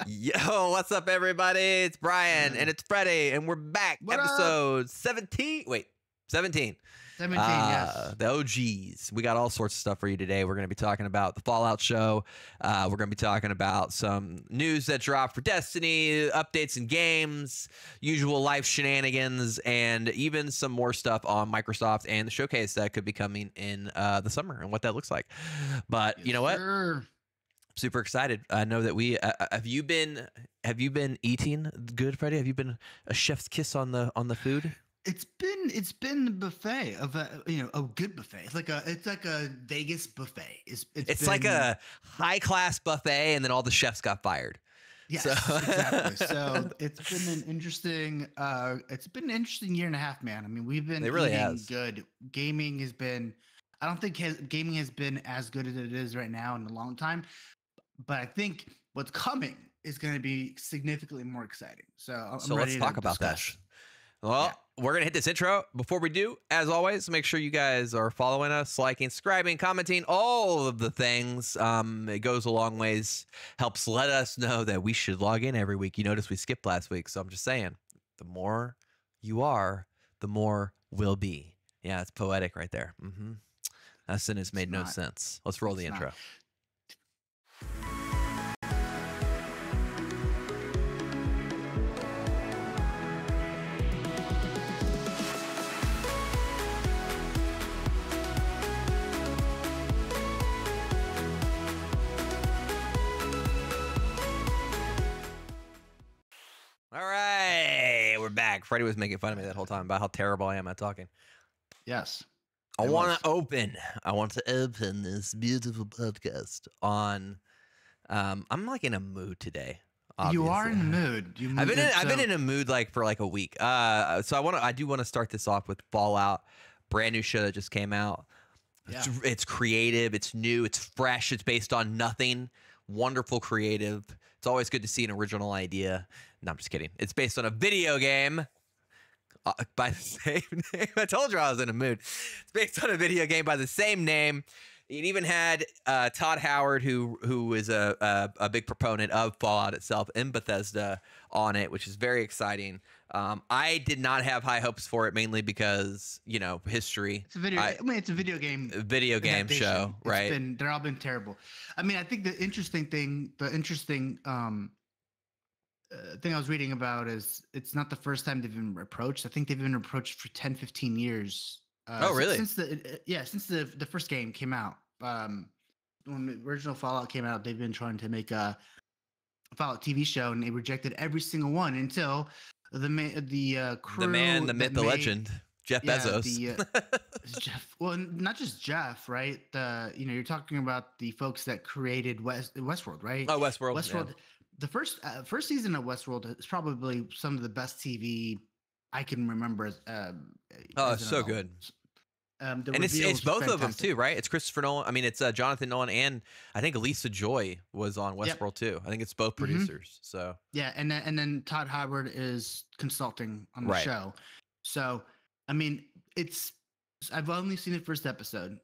Yo, what's up, everybody? It's Brian and it's Freddie, and we're back. What Episode 17. Wait, 17. 17, yes. The OGs. We got all sorts of stuff for you today. We're going to be talking about the Fallout show. We're going to be talking about some news that dropped for Destiny, updates in games, usual life shenanigans, and even some more stuff on Microsoft and the showcase that could be coming in the summer and what that looks like. But you know what? Super excited. I know that we have you been eating good, Freddie? Have you been a chef's kiss on the food? It's been the buffet of a good buffet. It's like a Vegas buffet. It's like a high class buffet, and then all the chefs got fired. Yes, exactly. So it's been an interesting year and a half, man. I mean, we've been eating good. Gaming has been. I don't think gaming has been as good as it is right now in a long time. But I think what's coming is going to be significantly more exciting. So I'm ready let's talk about that. Well, we're going to hit this intro. Before we do, as always, make sure you guys are following us, liking, subscribing, commenting, all of the things. It goes a long ways, helps let us know that we should log in every week. You notice we skipped last week, so I'm just saying, the more you are, the more will be. Yeah, it's poetic right there. That sentence made no sense. Let's roll the intro. All right, we're back. Freddie was making fun of me that whole time about how terrible I am at talking. Yes. I want to open this beautiful podcast on I'm like in a mood today. Obviously. You are in the mood. I've been in a mood like for like a week. So I do want to start this off with Fallout, brand new show that just came out. Yeah. It's creative, it's new, it's fresh, it's based on nothing. Wonderful creative. It's always good to see an original idea. No, I'm just kidding. It's based on a video game by the same name. I told you I was in a mood. It's based on a video game by the same name. It even had Todd Howard, who is a big proponent of Fallout itself, in Bethesda on it, which is very exciting. I did not have high hopes for it, mainly because, history. It's a video. It's a video game. Video game show, right? They're all been terrible. I mean, I think the interesting thing I was reading about is it's not the first time they've been approached. I think they've been approached for 10, 15 years. Oh, really? Since the first game came out, when the original Fallout came out, they've been trying to make a Fallout TV show, and they rejected every single one until the crew, the man, the myth, the legend, Jeff Bezos. Jeff. Well, not just Jeff, right? You're talking about the folks that created Westworld, right? Oh, Westworld. Westworld. Yeah. The first season of Westworld is probably some of the best TV I can remember. It's so good. And it's both of them too, right? It's Christopher Nolan. I mean, it's Jonathan Nolan, and I think Lisa Joy was on Westworld too. I think it's both producers. So yeah, and then Todd Howard is consulting on the show. So I mean, I've only seen the first episode.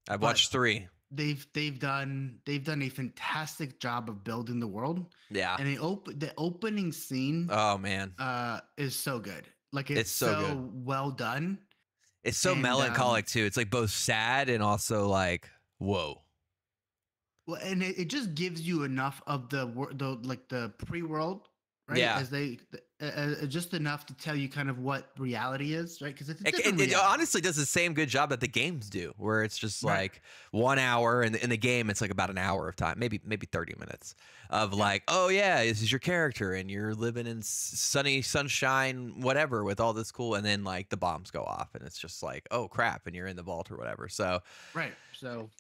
I've watched 3. They've done a fantastic job of building the world. Yeah, and the opening scene. Oh man, is so good. Like it's so well done. It's so melancholic too. It's like both sad and also like whoa. Well, and it just gives you enough of the pre-world, right? Yeah. As they just enough to tell you kind of what reality is, right? Because it honestly does the same good job that the games do, where it's just like 1 hour, and in the game it's like about an hour of time, maybe 30 minutes of like, oh yeah, this is your character, and you're living in sunny sunshine, whatever, with all this cool, and then like the bombs go off, and it's just like, oh crap, and you're in the vault or whatever. So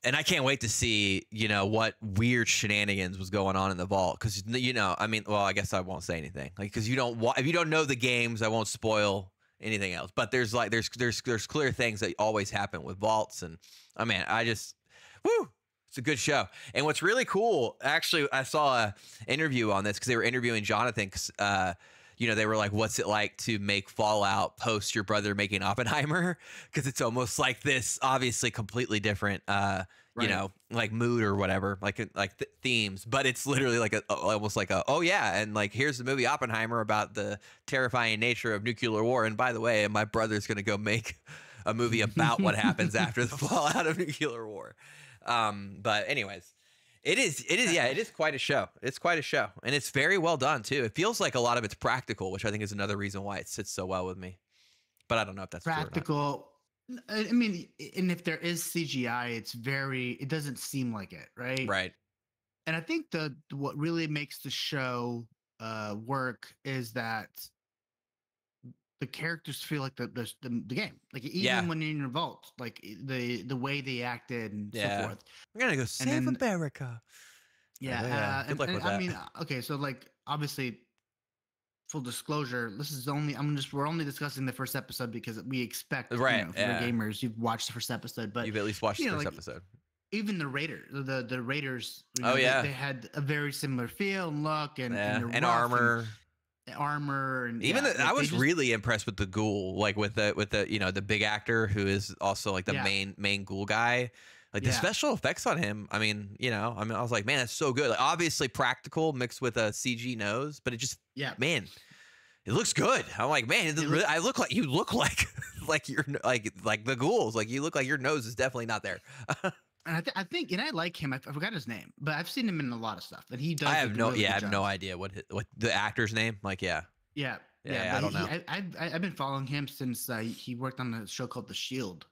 and I can't wait to see what weird shenanigans was going on in the vault, because I mean, well, I guess I won't say anything, like, because if you don't know the games, I won't spoil anything else. But there's clear things that always happen with vaults, and it's a good show. And what's really cool, actually, I saw an interview on this because they were interviewing Jonathan. They were like, "What's it like to make Fallout post your brother making Oppenheimer?" Because it's almost like this, obviously completely different you know, like mood or whatever, like themes, but it's literally like almost like a, oh yeah, and like here's the movie Oppenheimer about the terrifying nature of nuclear war, and by the way, my brother's gonna go make a movie about what happens after the fallout of nuclear war. But anyways, it is quite a show. It's quite a show, and it's very well done too. It feels like a lot of it's practical, which I think is another reason why it sits so well with me. But I don't know if that's practical. I mean, and if there is CGI, it doesn't seem like it, right? Right. And I think what really makes the show work is that the characters feel like the game, like even when you're in your vault, like the way they acted and so forth. We're gonna go save America. Yeah, good luck with that. I mean, okay, so like obviously, full disclosure, this is only we're only discussing the first episode because we expect, if you're gamers, you've watched the first episode, but you've at least watched the first episode. Even the Raiders, they had a very similar feel and look and armor. And even I was really impressed with the ghoul, like with the the big actor who is also like the main ghoul guy. Like the special effects on him, I mean, I was like, man, that's so good. Like, obviously practical mixed with a CG nose, but it just, man, it looks good. I'm like, man, you look like like you're like the ghouls. Like you look like your nose is definitely not there. And I think, and I like him. I forgot his name, but I've seen him in a lot of stuff. And he does. I have no idea what the actor's name. Like, I don't know. I've been following him since he worked on a show called The Shield.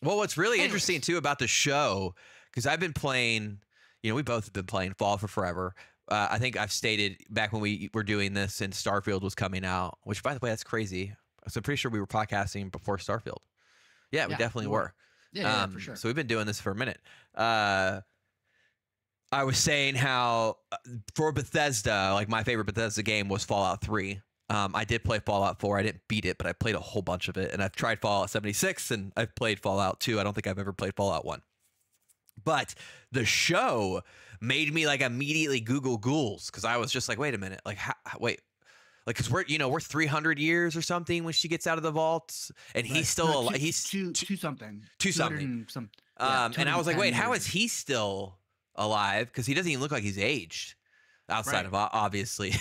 Well, what's really interesting too about the show, because I've been playing, we both have been playing Fallout for forever. I think I've stated back when we were doing this and Starfield was coming out, which by the way, that's crazy. So I'm pretty sure we were podcasting before Starfield. Yeah, we definitely were. Yeah, for sure. So we've been doing this for a minute. I was saying how for Bethesda, like my favorite Bethesda game was Fallout 3. I did play Fallout 4. I didn't beat it, but I played a whole bunch of it. And I've tried Fallout 76 and I've played Fallout 2. I don't think I've ever played Fallout 1. But the show made me like immediately Google ghouls, because I was just like, wait a minute, like wait, like because we're 300 years or something when she gets out of the vaults, and he's still alive. He's two something. And I was like, wait, how is he still alive? Because he doesn't even look like he's aged, outside of obviously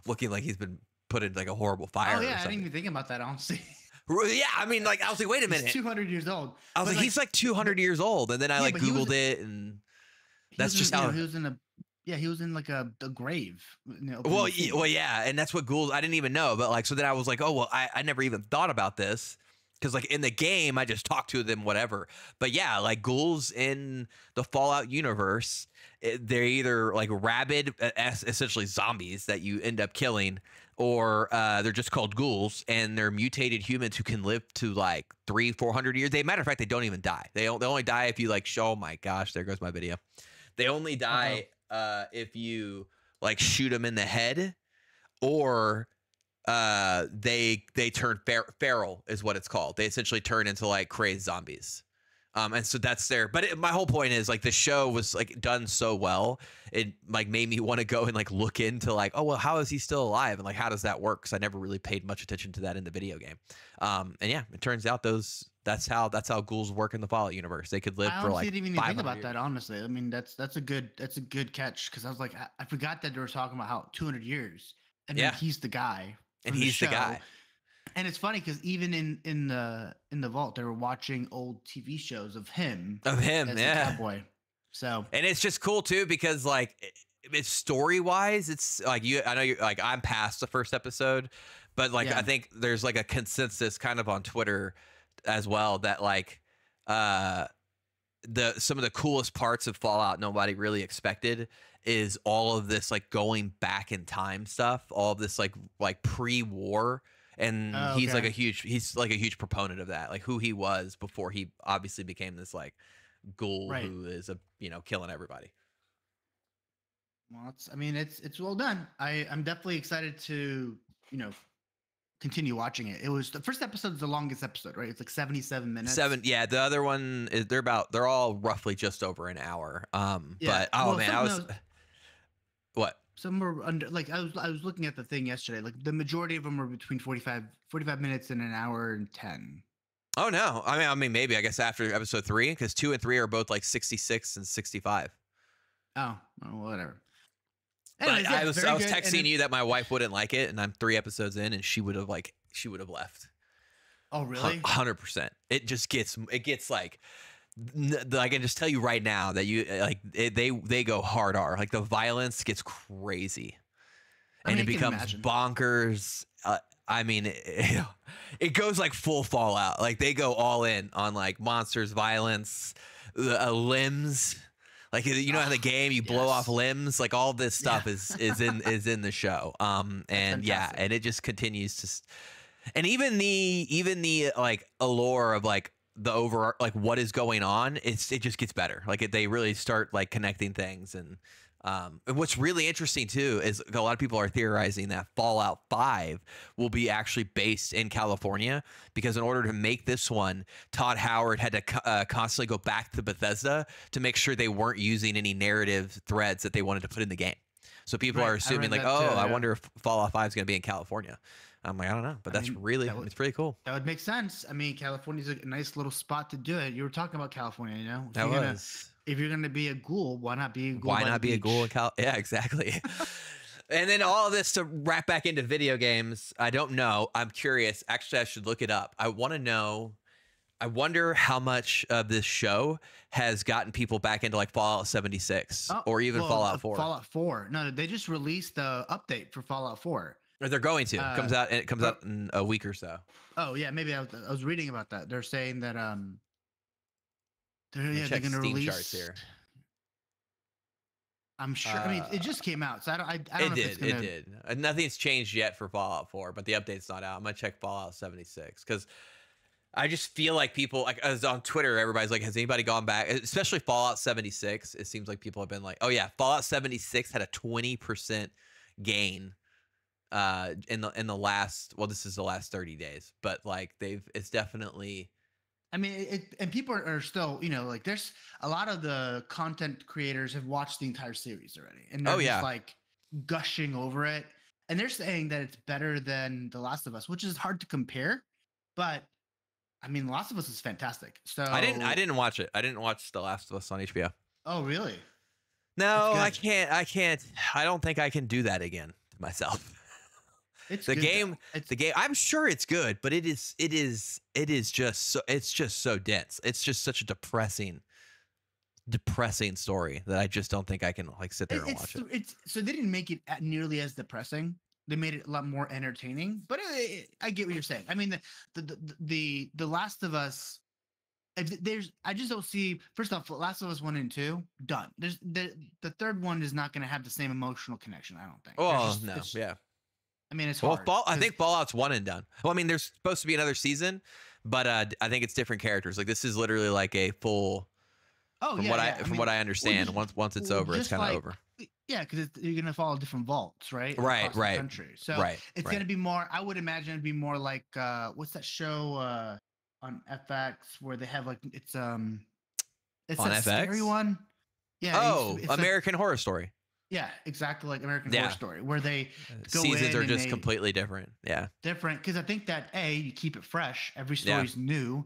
looking like he's been put in like a horrible fire. Oh yeah, I didn't even think about that, honestly. Yeah, I mean, like I was like, wait a minute, he's 200 years old. I was like, he's like 200 years old, and then I Googled it, and that's just how he was in he was in like a grave. Well, yeah, and that's what ghouls. I didn't even know, but like, so then I was like, oh well, I never even thought about this, because like in the game, I just talked to them, whatever. But yeah, like ghouls in the Fallout universe, they're either like rabid, essentially zombies that you end up killing, or they're just called ghouls, and they're mutated humans who can live to like 300-400 years. Matter of fact, they don't even die. They only die if you like show. Oh my gosh, there goes my video. They only die if you like shoot them in the head, or they turn feral is what it's called. They essentially turn into like crazed zombies. And so that's but my whole point is like the show was like done so well, it like made me want to go and like look into like, oh well, how is he still alive, and like how does that work? Because I never really paid much attention to that in the video game. And yeah, it turns out that's how ghouls work in the Fallout universe. They could live for like. I didn't even think about years. That honestly. I mean, that's a good catch, because I was like, I forgot that they were talking about how 200 years, and then he's the guy, and he's the guy. And it's funny because even in the vault, they were watching old TV shows of him as the cowboy. So, and it's just cool too, because like it's story wise, it's like I know you're like, I'm past the first episode, but like I think there's like a consensus kind of on Twitter as well that like some of the coolest parts of Fallout nobody really expected is all of this like going back in time stuff, all of this like pre-war. And he's like a huge proponent of that, like who he was before he obviously became this like ghoul who is killing everybody. Well, it's well done. I'm definitely excited to continue watching it. It was the first episode is the longest episode, right? It's like 77 minutes. Yeah. The other one is they're all roughly just over an hour. But what? Some were under, like I was looking at the thing yesterday. Like the majority of them were between 45 minutes and an hour and 10. Oh no, I mean maybe I guess after episode 3, because 2 and 3 are both like 66 and 65. Oh, well, whatever. Anyways, but yeah, I was good, texting you that my wife wouldn't like it, and I'm 3 episodes in, and she would have left. Oh really? 100%. It gets like, I can just tell you right now that they go hard R. Like the violence gets crazy, and it becomes bonkers. I mean, it goes like full Fallout. Like they go all in on like monsters, violence, limbs. Like you know how the game you blow off limbs. Like all this stuff is in the show. And yeah, and it just continues to. And even the like allure of like the over like what is going on, it just gets better. Like they really start like connecting things. And what's really interesting too is a lot of people are theorizing that Fallout 5 will be actually based in California, because in order to make this one, Todd Howard had to constantly go back to Bethesda to make sure they weren't using any narrative threads that they wanted to put in the game. So people are assuming like, oh, I wonder if Fallout 5 is going to be in California. I'm like, I don't know, but it's pretty cool. That would make sense. I mean, California's a nice little spot to do it. You were talking about California, you know? If you're gonna be a ghoul, why not be a ghoul? Why not be a ghoul in Cal? Yeah, exactly. And then all of this to wrap back into video games. I don't know. I'm curious. Actually, I should look it up. I want to know. I wonder how much of this show has gotten people back into like Fallout 76 or even Fallout 4. Fallout 4. No, they just released the update for Fallout 4. Or they're going to. It comes out in a week or so. Oh yeah, maybe I was reading about that. They're saying that they're going to release charts here. I'm sure. I mean, it just came out, so I don't know. It did. Nothing's changed yet for Fallout 4, but the update's not out. I'm gonna check Fallout 76 because I just feel like people, like, as on Twitter, everybody's like, has anybody gone back? Especially Fallout 76. It seems like people have been like, oh yeah, Fallout 76 had a 20% gain in the last. Well, this is the last 30 days, but like it's definitely. I mean, and people are still, you know, like there's a lot of the content creators have watched the entire series already, and they're just like gushing over it, and they're saying that it's better than The Last of Us, which is hard to compare, but I mean, The Last of Us is fantastic. So I didn't watch it. I didn't watch The Last of Us on HBO. Oh, really? No, I can't. I don't think I can do that again to myself. It's the game. I'm sure it's good, but it is just so dense. It's just such a depressing story that I just don't think I can like sit there and watch it. So they didn't make it nearly as depressing. They made it a lot more entertaining. But I get what you're saying. I mean, the Last of Us. I just don't see. First off, Last of Us 1 and 2 done. There's the third one is not going to have the same emotional connection. I don't think. Oh no, yeah. I mean, it's hard. I think Fallout's 1 and done. Well, I mean, there's supposed to be another season, but I think it's different characters. Like this is literally like a full. Oh, from what I understand, once it's over, it's kind of over. Yeah, because you're gonna follow different vaults, right? Right. The country. So it's gonna be more. I would imagine it'd be more like what's that show on FX where they have like it's on a FX? scary one. Yeah. Oh, American Horror Story. Yeah, exactly like American Horror Story, where they go seasons are just completely different. Yeah, different because I think that you keep it fresh. Every story's new.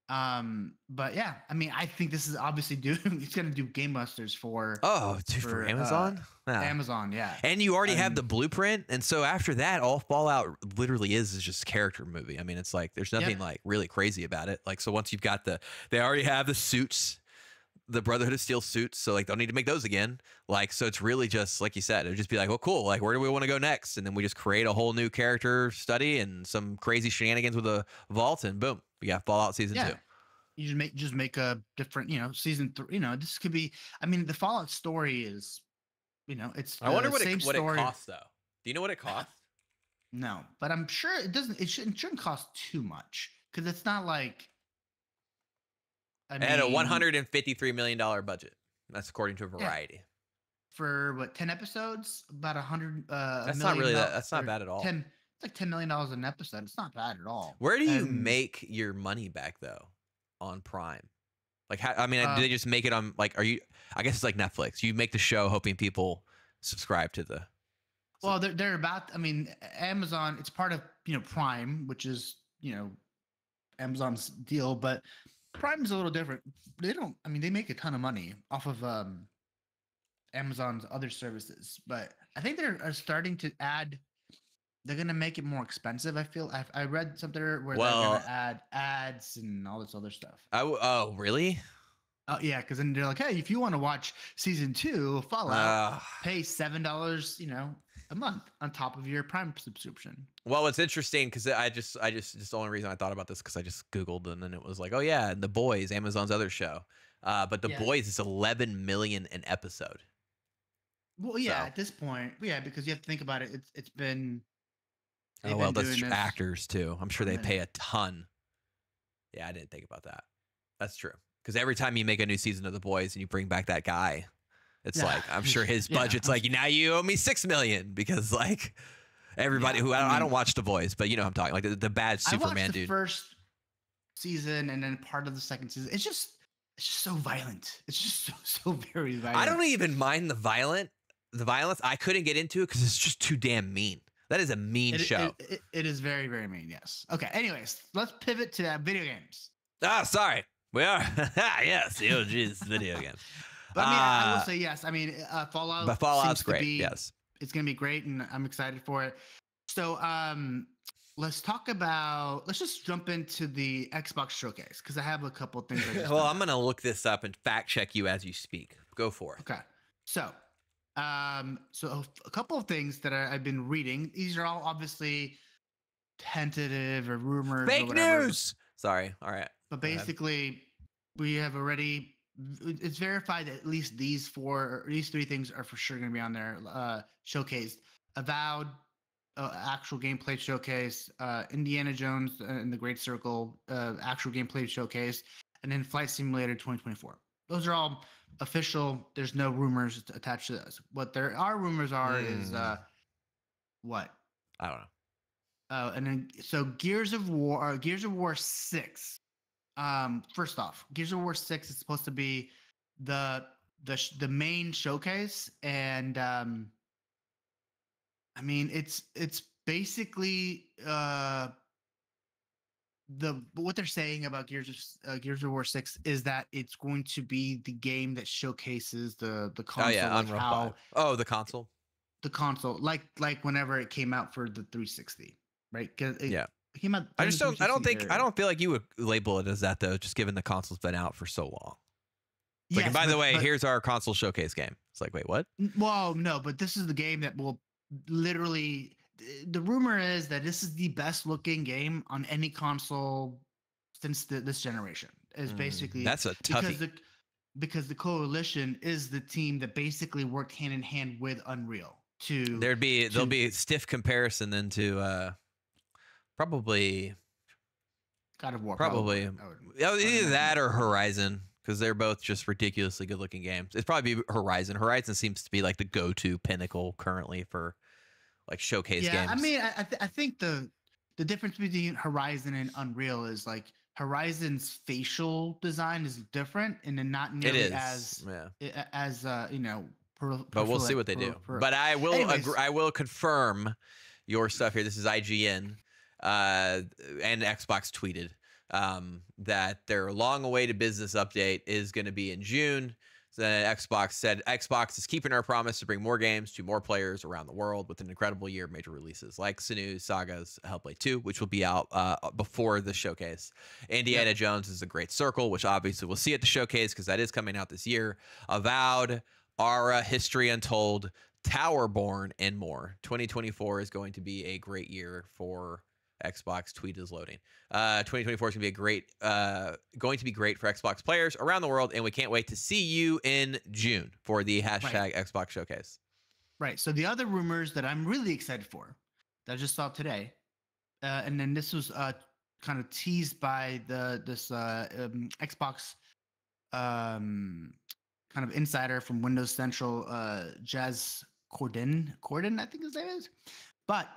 But yeah, I mean, I think this is obviously it's gonna do Game Busters for Amazon. Amazon, yeah. And you already have the blueprint, and so after that, all Fallout literally is just a character movie. I mean, it's like there's nothing like really crazy about it. Like so, once you've got they already have the suits. The Brotherhood of Steel suits, so like don't need to make those again. Like so, it's really just like you said. It'd just be like, well, cool. Like where do we want to go next? And then we just create a whole new character study and some crazy shenanigans with a vault, and boom, we got Fallout season 2. You just make a different, season 3. This could be. I mean, the Fallout story is, it's. I wonder what it costs though. Do you know what it costs? No, but I'm sure it doesn't. It shouldn't cost too much because it's not like. It had a $153 million budget. That's according to Variety. For what, 10 episodes? About 100. That's not really that. That's not bad at all. It's like $10 million an episode. It's not bad at all. Where do you make your money back though? On Prime, like how? I mean, do they just make it on like? Are you? I guess it's like Netflix. You make the show hoping people subscribe to the. Well, they're about. I mean, Amazon. It's part of Prime, which is Amazon's deal, but Prime's a little different. They don't. I mean, they make a ton of money off of Amazon's other services, but I think they're starting to add. They're gonna make it more expensive. I feel. I read something where they're gonna add ads and all this other stuff. Oh, really? Oh yeah, because then they're like, hey, if you want to watch season 2 of Fallout, pay $7, a month on top of your Prime subscription. Well, it's interesting because just the only reason I thought about this because I just Googled and then it was like, oh yeah, The Boys, Amazon's other show. But The Boys is 11 million an episode. Well, yeah, at this point, yeah, because you have to think about it. It's been. Oh well, that's actors too. I'm sure they pay a ton. Yeah, I didn't think about that. That's true. Because every time you make a new season of The Boys and you bring back that guy, it's like I'm sure his budget's like now you owe me $6 million because like everybody who I don't watch The Boys, but you know what I'm talking like the bad Superman dude. First season and then part of the second season. It's just so violent. It's just so very violent. I don't even mind the violence. I couldn't get into it because it's just too damn mean. That is a mean show. It is very, very mean. Yes. Okay. Anyways, let's pivot to video games. Ah, sorry. We are. Yes. The OG's video games. But I mean, I will say yes. I mean, Fallout. But Fallout's great. Yes. It's going to be great, and I'm excited for it. So, let's just jump into the Xbox showcase because I have a couple of things. Well, I'm going to look this up and fact check you as you speak. Go for it. Okay. So a couple of things that I've been reading. These are all obviously tentative or rumors. Fake news. Sorry. All right. But basically, we have already. It's verified that at least these three things are for sure going to be on there. Showcased, Avowed, actual gameplay showcase, Indiana Jones and the Great Circle, actual gameplay showcase, and then Flight Simulator 2024. Those are all official. There's no rumors attached to this. What there are rumors is what? I don't know. Oh, and then so Gears of War 6. First off, Gears of War 6 is supposed to be the main showcase, and I mean it's basically what they're saying about Gears of War 6 is that it's going to be the game that showcases the console. Oh yeah, Unreal 5. The console. The console, like whenever it came out for the 360, right? Yeah. It came out. I don't feel like you would label it as that though, just given the console's been out for so long. Yes, like, and by the way, here's our console showcase game. It's like, wait, what? Well, no, but this is the game that will literally. The rumor is that this is the best looking game on any console since this generation. Is basically that's a toughie. Because the Coalition is the team that basically worked hand in hand with Unreal. There'll be a stiff comparison then to probably God of War. Probably either that or Horizon, because they're both just ridiculously good looking games. It's probably Horizon. Horizon seems to be like the go-to pinnacle currently for like showcase games. I mean, I think the difference between Horizon and Unreal is like Horizon's facial design is different and then not nearly as but we'll see what they do. But I will confirm your stuff here. This is IGN and Xbox tweeted that their long-awaited business update is going to be in June. So then Xbox said Xbox is keeping our promise to bring more games to more players around the world with an incredible year of major releases like Sinu's Saga's Hellblade 2, which will be out before the showcase. Indiana Jones is a Great Circle, which obviously we'll see at the showcase because that is coming out this year. Avowed, Ara, History Untold, Towerborn, and more. 2024 is going to be a great year for Xbox. Tweet is loading. 2024 is going to be great for Xbox players around the world, and we can't wait to see you in June for the hashtag Xbox Showcase. Right. So the other rumors that I'm really excited for that I just saw today, and then this was kind of teased by this Xbox kind of insider from Windows Central, Jazz Corden, I think his name is. But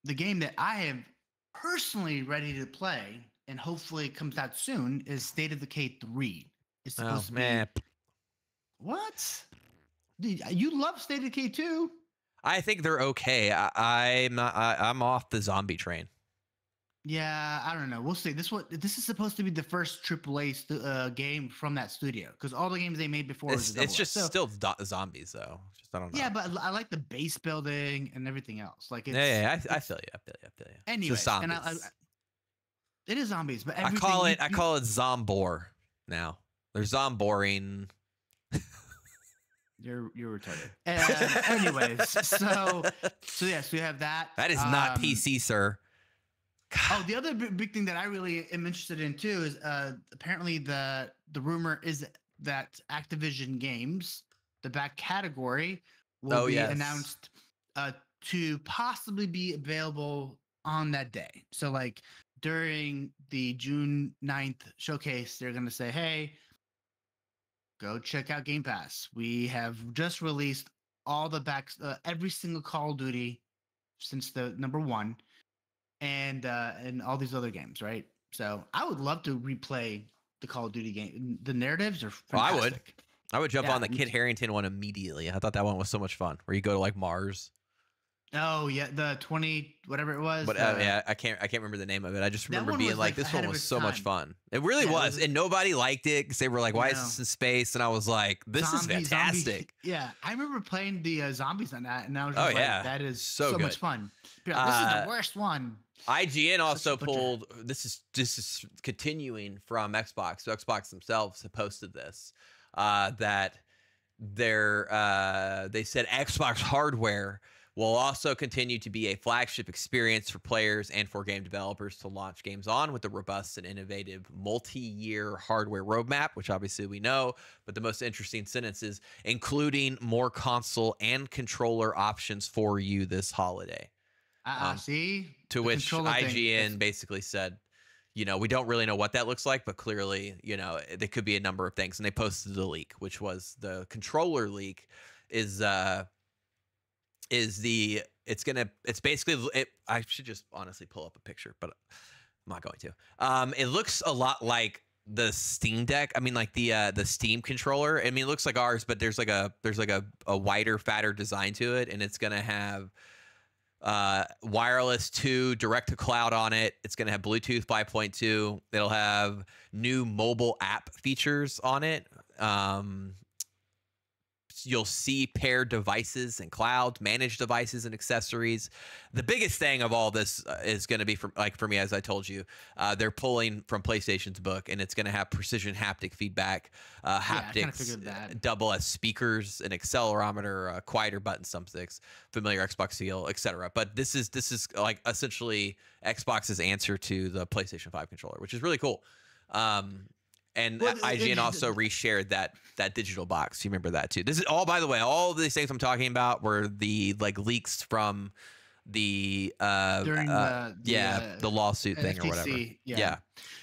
the game that I am personally ready to play and hopefully comes out soon is State of Decay 3. It's supposed to be. What? Dude, you love State of Decay 2? I think they're okay. I'm off the zombie train. Yeah, I don't know. We'll see. This is supposed to be the first AAA game from that studio because all the games they made before it's just still zombies though. Just I don't know. Yeah, but I like the base building and everything else. Like yeah, I feel you. I feel you. Anyways, and it is zombies, but I call it Zombor now. They're zomboring. You're retarded. Anyways, so yes, we have that. That is not PC, sir. God. Oh, the other big thing that I really am interested in too is apparently the rumor is that Activision Games, the back category, will be announced to possibly be available on that day. So like during the June 9th showcase, they're going to say, hey, go check out Game Pass. We have just released all the every single Call of Duty since the #1 and all these other games, right? So I would love to replay the Call of Duty game. The narratives are fantastic. I would jump on the Kit Harington one immediately. I thought that one was so much fun, where you go to like Mars. Oh yeah, the 20 whatever it was. But yeah, I can't remember the name of it. I just remember being like, this one was so much fun. It really was, and nobody liked it because they were like, "Why is this in space?" And I was like, "This is fantastic." Yeah, I remember playing the zombies on that, and I was just that is so much fun. This is the worst one. IGN also pulled. This is continuing from Xbox. So Xbox themselves have posted this that they said Xbox hardware will also continue to be a flagship experience for players and for game developers to launch games on with a robust and innovative multi-year hardware roadmap, which obviously we know, but the most interesting sentence is including more console and controller options for you this holiday. See? To which IGN basically said, we don't really know what that looks like, but clearly, there could be a number of things. And they posted the leak, which was the controller leak it's basically I should just honestly pull up a picture, but I'm not going to. It looks a lot like the Steam Deck. I mean, like the Steam controller. I mean, it looks like ours, but there's like a wider, fatter design to it, and it's gonna have wireless 2 direct to cloud on it. It's gonna have Bluetooth 5.2. It'll have new mobile app features on it. You'll see paired devices and clouds, managed devices and accessories. The biggest thing of all this is going to be for me, as I told you, they're pulling from PlayStation's book, and it's going to have precision haptic feedback, haptics, double as speakers, an accelerometer, quieter button thumbsticks, familiar Xbox feel, etc. But this is like essentially Xbox's answer to the PlayStation 5 controller, which is really cool. And IGN also reshared that digital box. You remember that too. This is all, by the way, all of these things I'm talking about were the leaks from the during the lawsuit thing or whatever. Yeah.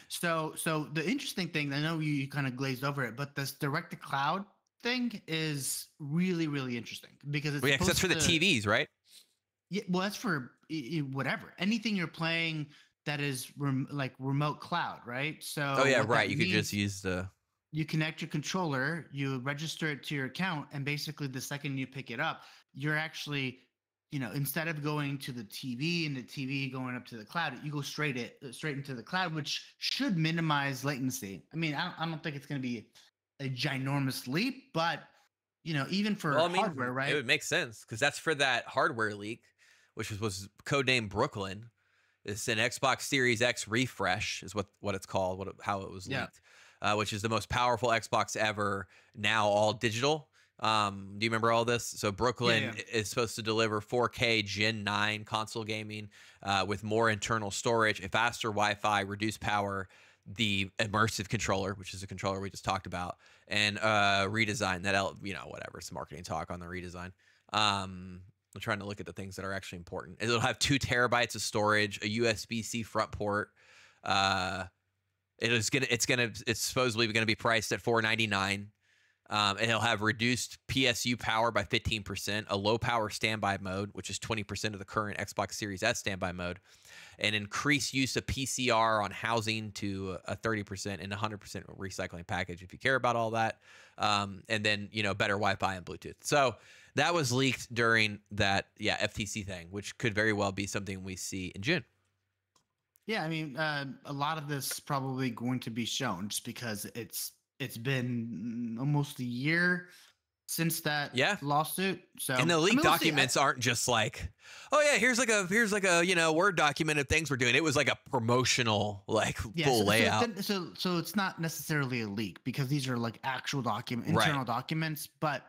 So the interesting thing, I know you kind of glazed over it, but this direct to cloud thing is really, really interesting because it's because that's for the TVs, right? Yeah, well, that's for whatever, anything you're playing that is like remote cloud, right? So right. You could just use you connect your controller, you register it to your account, and basically the second you pick it up, you're actually, instead of going to the TV and the TV going up to the cloud, you go straight into the cloud, which should minimize latency. I mean, I don't think it's going to be a ginormous leap, but even for hardware, right? It would make sense because that's for that hardware leak, which was codenamed Brooklyn. It's an Xbox Series X refresh is what it's called, how it was leaked, which is the most powerful Xbox ever, now all digital. Do you remember all this? So Brooklyn is supposed to deliver 4K Gen 9 console gaming with more internal storage, a faster Wi-Fi, reduced power, the immersive controller, which is a controller we just talked about, and redesign. Whatever, it's marketing talk on the redesign. I'm trying to look at the things that are actually important. It'll have 2 terabytes of storage, a USB-C front port. It's supposedly going to be priced at $499. And it'll have reduced PSU power by 15%, a low power standby mode, which is 20% of the current Xbox Series S standby mode, and increased use of PCR on housing to a 30% and 100% recycling package if you care about all that. And then, better Wi-Fi and Bluetooth. So that was leaked during that FTC thing, which could very well be something we see in June. Yeah, I mean, a lot of this is probably going to be shown just because it's been almost a year since that Yeah. lawsuit. So And the I leaked mean, we'll see. documents aren't just like, oh yeah, here's like a Word document of things we're doing. It was like a promotional like full layout. So it's not necessarily a leak because these are like actual internal documents, but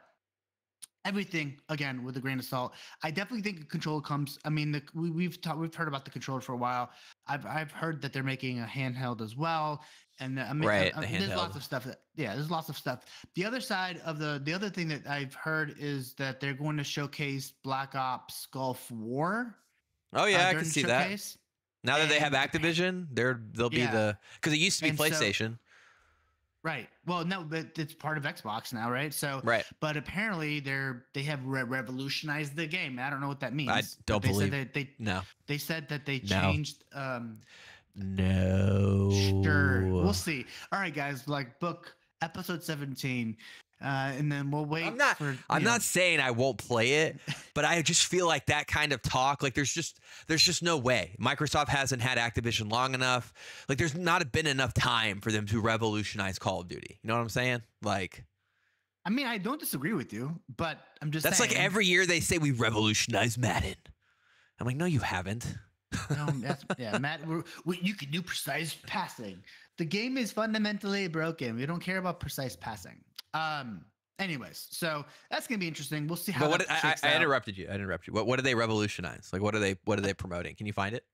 everything again with a grain of salt. I definitely think the controller comes. I mean, we've heard about the controller for a while. I've heard that they're making a handheld as well, and I mean, Right, the there's handheld. lots of stuff. There's lots of stuff. The other side of the other thing that I've heard is that they're going to showcase Black Ops Gulf War. Oh yeah, I can see that. Now that they have And Activision, they'll be because it used to be And PlayStation. Right. Well, no, but it's part of Xbox now, right? So, Right. But apparently they have revolutionized the game. I don't know what that means. I don't believe. No. They said that they No. changed. No. Sure. We'll see. All right, guys. Like book episode 17, and then we'll wait. I'm not saying I won't play it, but I just feel like that kind of talk, like there's just no way. Microsoft hasn't had Activision long enough. Like there's not been enough time for them to revolutionize Call of Duty. You know what I'm saying? Like, I mean, I don't disagree with you, but I'm just that's saying, like every year they say we revolutionized Madden. I'm like, no, you haven't. No, Matt, you can do precise passing. The game is fundamentally broken. We don't care about precise passing. Anyways, so that's gonna be interesting. We'll see how. But I interrupted you. What do they revolutionize? Like, what are they promoting? Can you find it?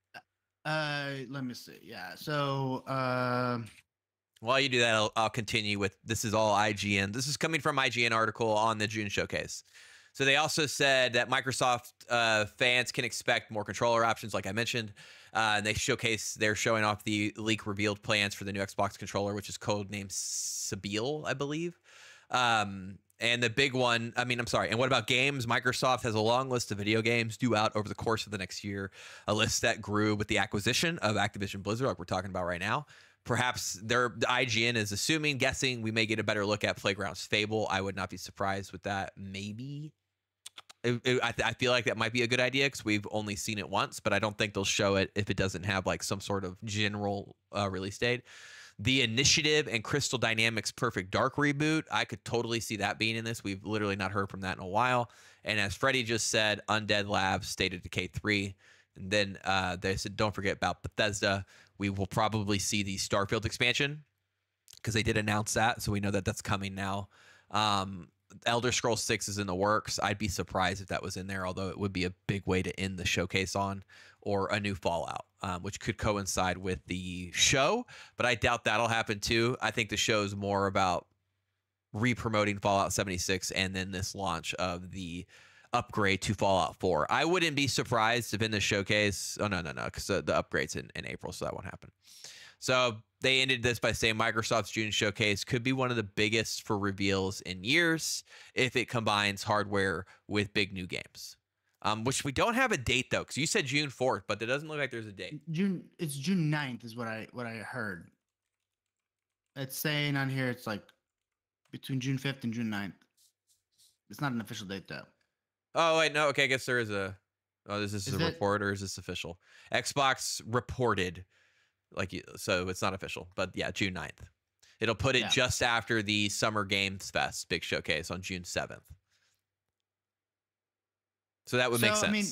Let me see. Yeah. So, while you do that, I'll continue with this is all IGN. This is coming from IGN article on the June showcase. So they also said that Microsoft fans can expect more controller options, like I mentioned. They're showing off the leak revealed plans for the new Xbox controller, which is codenamed Sabile, I believe. And the big one, and what about games? Microsoft has a long list of video games due out over the course of the next year, a list that grew with the acquisition of Activision Blizzard, like we're talking about right now. Perhaps the IGN is guessing we may get a better look at Playground's Fable. I would not be surprised with that. Maybe. I feel like that might be a good idea because we've only seen it once, but I don't think they'll show it if it doesn't have like some sort of general release date. The Initiative and Crystal Dynamics Perfect Dark reboot, I could totally see that being in this. We've literally not heard from that in a while. And as Freddie just said, Undead Labs State of Decay 3. And then they said, don't forget about Bethesda. We will probably see the Starfield expansion because they did announce that. So we know that that's coming now. Elder Scrolls 6 is in the works. I'd be surprised if that was in there, although it would be a big way to end the showcase on, or a new Fallout, which could coincide with the show, but I doubt that'll happen too. I think the show is more about re-promoting Fallout 76 and then this launch of the upgrade to Fallout 4. I wouldn't be surprised if in the showcase, because the upgrade's in April, so that won't happen. So they ended this by saying Microsoft's June showcase could be one of the biggest for reveals in years if it combines hardware with big new games. Which we don't have a date though, because you said June 4th, but it doesn't look like there's a date. It's June 9th is what I heard. It's saying on here it's like between June 5th and June 9th. It's not an official date though. Oh wait, no, okay, I guess there is a. Oh, is this a report or is this official? Xbox reported. So it's not official, but yeah, June 9th. It'll put it just after the Summer Games Fest big showcase on June 7th. So that would make sense. I mean,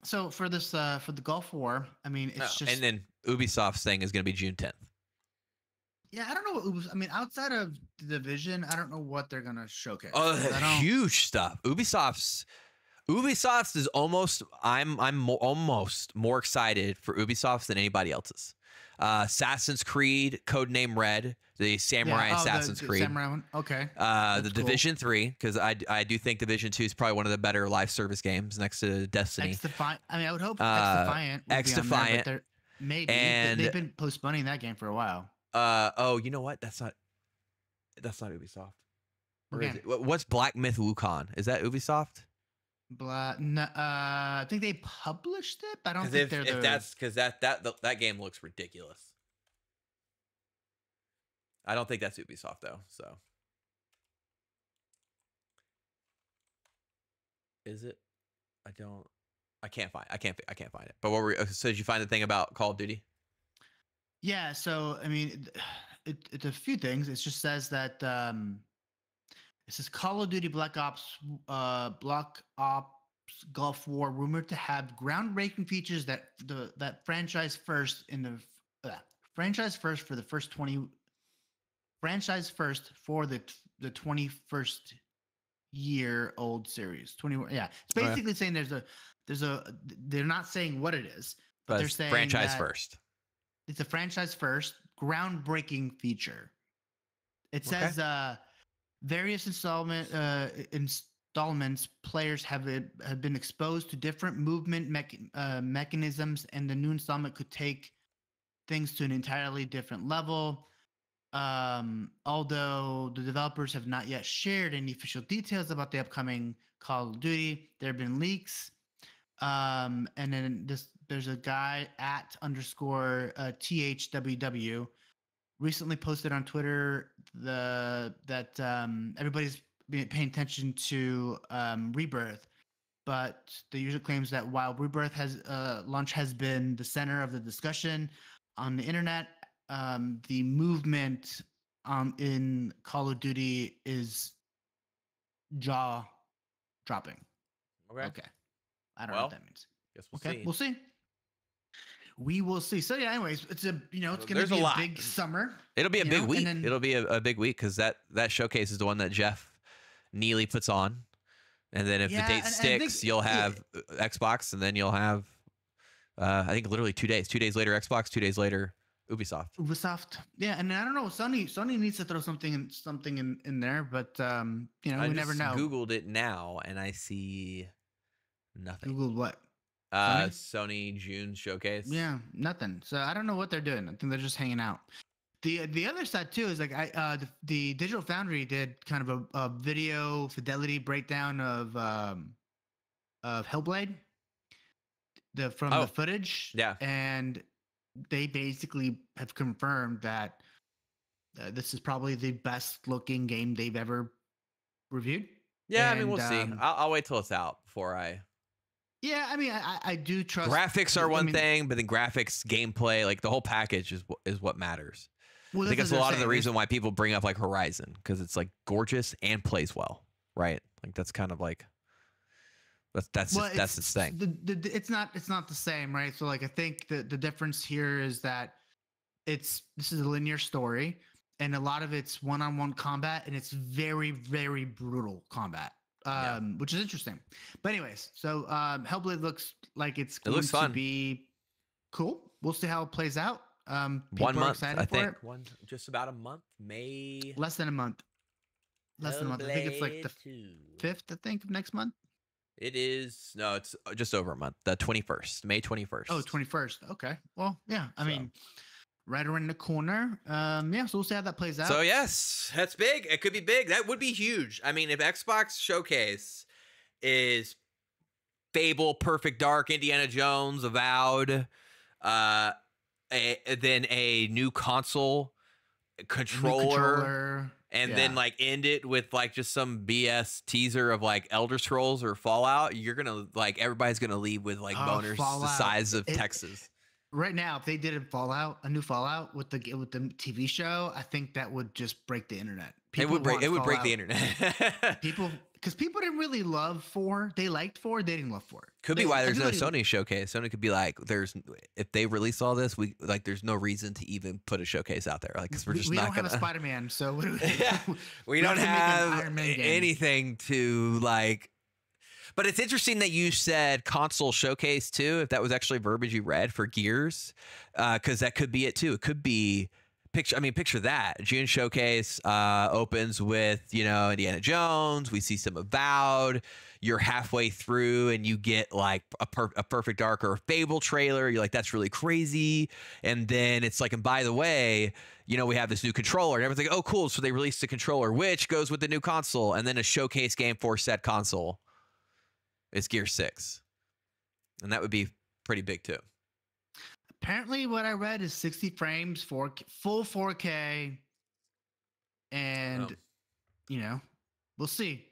so for this, for the Gulf War, I mean, it's just. And then Ubisoft's thing is going to be June 10th. Yeah, I don't know what outside of the Division, I don't know what they're going to showcase. Oh, huge stuff. Ubisoft's is almost. I'm almost more excited for Ubisoft's than anybody else's. Assassin's Creed, codename Red, the Samurai Assassin's Creed. Samurai one. Okay. The Division 3, because I do think Division 2 is probably one of the better live service games next to Destiny. XDefiant. I mean, I would hope XDefiant. XDefiant. Maybe. And they've been postponing that game for a while. Oh, you know what? That's not Ubisoft. Or is it? What's Black Myth Wukong? Is that Ubisoft? I think they published it, but I don't think they're that's because that game looks ridiculous. I don't think that's Ubisoft though. So is it? I can't find it. But so did you find the thing about Call of Duty? Yeah, so I mean, it's a few things. It just says that it says Call of Duty Black Ops Gulf War rumored to have groundbreaking features that franchise first in franchise first for the first 20 franchise first for the 21st year old series. 20, yeah. It's basically saying they're not saying what it is, but they're saying franchise first. It's a franchise first groundbreaking feature. It says various installments players have been exposed to different movement mechanisms, and the new installment could take things to an entirely different level. Although the developers have not yet shared any official details about the upcoming Call of Duty, there have been leaks. And then there's a guy at _ THWW recently posted on Twitter that everybody's been paying attention to Rebirth, but the user claims that while Rebirth launch has been the center of the discussion on the internet, the movement in Call of Duty is jaw dropping. Okay. I don't know what that means. Guess we'll see. We'll see. We will see. So yeah, anyways, it's it's going to be a big summer. It'll be a big week. It'll be a big week because that showcase is the one that Jeff Neely puts on. And then if the date sticks, you'll have Xbox, and then you'll have, I think, literally 2 days. 2 days later, Xbox. 2 days later, Ubisoft. Yeah, and I don't know. Sony needs to throw something in there, but we never know. I Googled it now, and I see nothing. Googled what? Sony June showcase. Yeah, nothing. So I don't know what they're doing. I think they're just hanging out. The other side too is like the Digital Foundry did kind of a video fidelity breakdown of Hellblade, the footage. Yeah, and they basically have confirmed that this is probably the best looking game they've ever reviewed. Yeah, I mean, we'll see. I'll wait till it's out before I. Yeah, I mean, I do trust. Graphics are one thing, but then graphics, gameplay, like the whole package is what matters. Well, I think that's a lot of the reason why people bring up like Horizon, because it's like gorgeous and plays well, right? Like that's kind of like that's its thing. It's not the same, right? So like I think the difference here is that this is a linear story, and a lot of it's one-on-one combat, and it's very, very brutal combat. Which is interesting. But anyways, so Hellblade looks like it's going to be cool. We'll see how it plays out. 1 month, I think. Just about a month. May. Less than a month. I think it's like the 5th, I think, of next month. It is. No, it's just over a month. The 21st. May 21st. Oh, 21st. Okay. Well, yeah. I mean, right around the corner. So we'll see how that plays out. So yes, that's big. It could be big. That would be huge. I mean, if Xbox Showcase is Fable, Perfect Dark, Indiana Jones, Avowed, then a new console controller, and then like end it with like just some BS teaser of like Elder Scrolls or Fallout, you're gonna like everybody's gonna leave with like boners the size of Texas. Right now, if they did a new Fallout with the TV show, I think that would just break the internet. It would break the internet. Because people didn't really love 4. They liked 4. They didn't love 4. Could be why there's no Sony showcase. Sony could be like, if they release all this, there's no reason to even put a showcase out there. Like, because we're just not gonna. We don't have a Spider-Man, so we don't have anything to like. But it's interesting that you said console showcase too, if that was actually verbiage you read for Gears, because that could be it too. It could be picture that. June showcase opens with, Indiana Jones. We see some Avowed. You're halfway through and you get like a Perfect Dark or a Fable trailer. You're like, that's really crazy. And then it's like, and by the way, we have this new controller. And everyone's like, oh, cool. So they released the controller, which goes with the new console. And then a showcase game for said console. It's Gear 6. And that would be pretty big too. Apparently what I read is 60 frames, full 4K. And, we'll see.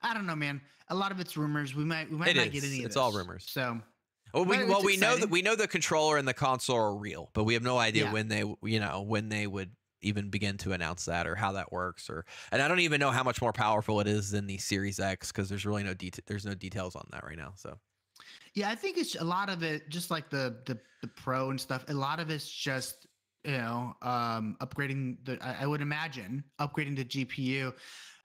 I don't know, man. A lot of it's rumors. We might not get any of this. It's all rumors. So Well, we know that the controller and the console are real, but we have no idea when they would even begin to announce that or how that works, and I don't even know how much more powerful it is than the Series X because there's really no details on that right now. So yeah, I think it's a lot of it, just like the Pro and stuff. A lot of it's just upgrading I would imagine upgrading the GPU,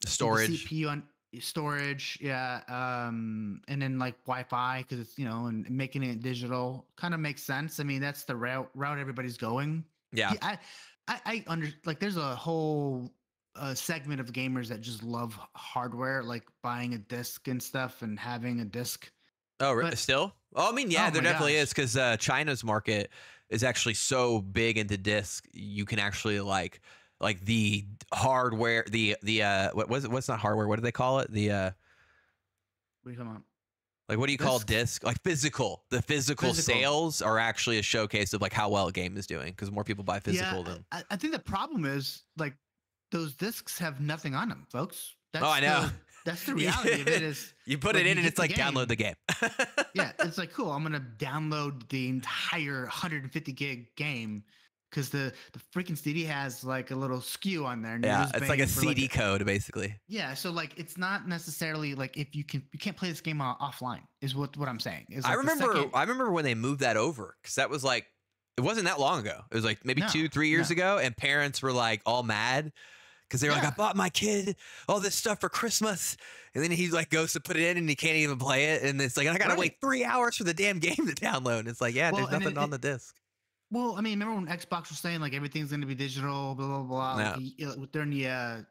storage, the CPU on storage, and then like Wi-Fi because it's and making it digital kind of makes sense. I mean, that's the route everybody's going. Yeah, I like there's a whole segment of gamers that just love hardware, like buying a disc and stuff and having a disc. Oh, still? Oh, I mean, yeah, there definitely is because China's market is actually so big into disc. You can actually like the hardware, what's not hardware? What do they call it? What are you talking about? Like, what do you call disc? Like physical. The physical sales are actually a showcase of like how well a game is doing because more people buy physical than. I think the problem is like those discs have nothing on them, folks. I know. That's the reality of it. Is you put it in and it's like download the game. Yeah, it's like cool. I'm gonna download the entire 150 gig game because the freaking CD has like a little SKU on there. Yeah, it's like a CD code basically. Yeah, so like it's not necessarily like if you can't play this game offline is what I'm saying. Is like I remember when they moved that over because that was like it wasn't that long ago. It was like maybe 2-3 years ago, and parents were like all mad. Because they were like, I bought my kid all this stuff for Christmas. And then he like goes to put it in and he can't even play it. And it's like, I got to wait 3 hours for the damn game to download. And it's like, there's nothing on the disc. Well, I mean, remember when Xbox was saying like everything's going to be digital, blah, blah, blah. Yeah. Like, during the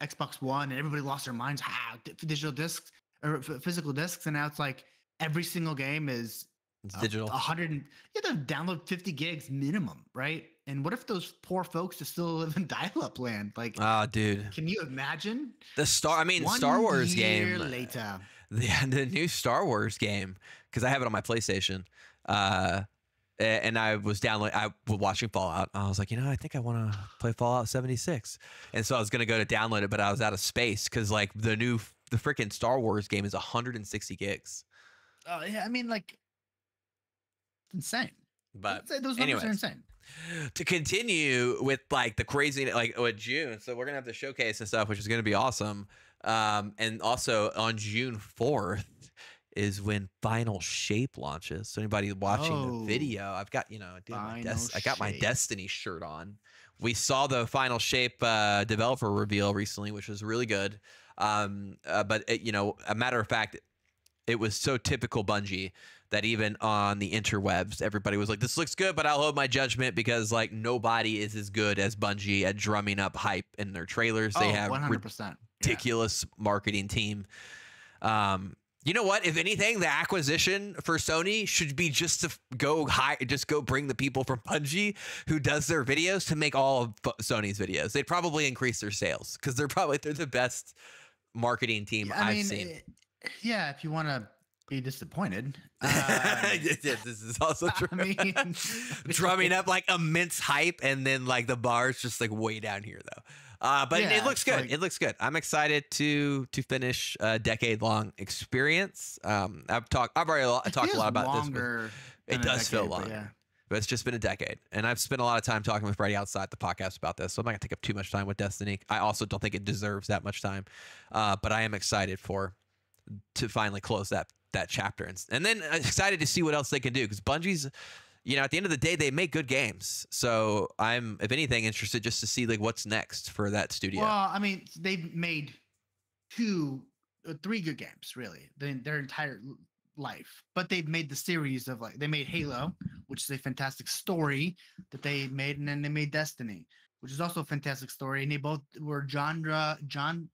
Xbox One and everybody lost their minds. Digital discs or physical discs. And now it's like every single game is digital. 100. You have to download 50 gigs minimum, right? And what if those poor folks just still live in dial-up land? Like, oh, dude, can you imagine Star Wars game later? The new Star Wars game because I have it on my PlayStation, and I was watching Fallout. I was like, I think I want to play Fallout 76, and so I was gonna go to download it, but I was out of space because like the freaking Star Wars game is 160 gigs. Oh yeah, I mean like, insane. But those numbers are insane. To continue with like the crazy with June, so we're gonna have the showcase and stuff, which is gonna be awesome. And also on June 4th is when Final Shape launches. So anybody watching the video, I've got I got my Destiny shirt on. We saw the Final Shape developer reveal recently, which was really good. But a matter of fact, it was so typical Bungie that even on the interwebs, everybody was like, this looks good, but I'll hold my judgment because like nobody is as good as Bungie at drumming up hype in their trailers. They have 100%. Ridiculous marketing team. You know what? If anything, the acquisition for Sony should be just to go bring the people from Bungie who does their videos to make all of Sony's videos. They'd probably increase their sales because they're the best marketing team I've seen. Yeah, if you want to be disappointed. This is also true. I mean, drumming up like immense hype, and then like the bar's just like way down here though. But it looks good. It looks good. I'm excited to finish a decade-long experience. I've already talked a lot about this. It does feel long. But it's just been a decade, and I've spent a lot of time talking with Freddie outside the podcast about this, so I'm not gonna take up too much time with Destiny. I also don't think it deserves that much time, but I am excited to finally close that chapter, and then excited to see what else they can do because Bungie's, at the end of the day, they make good games. So I'm, if anything, interested just to see like what's next for that studio. Well, I mean, they've made 3 good games really their entire life, but they've made the series of they made Halo, which is a fantastic story that they made, and then they made Destiny, which is also a fantastic story, and they both were genre defining.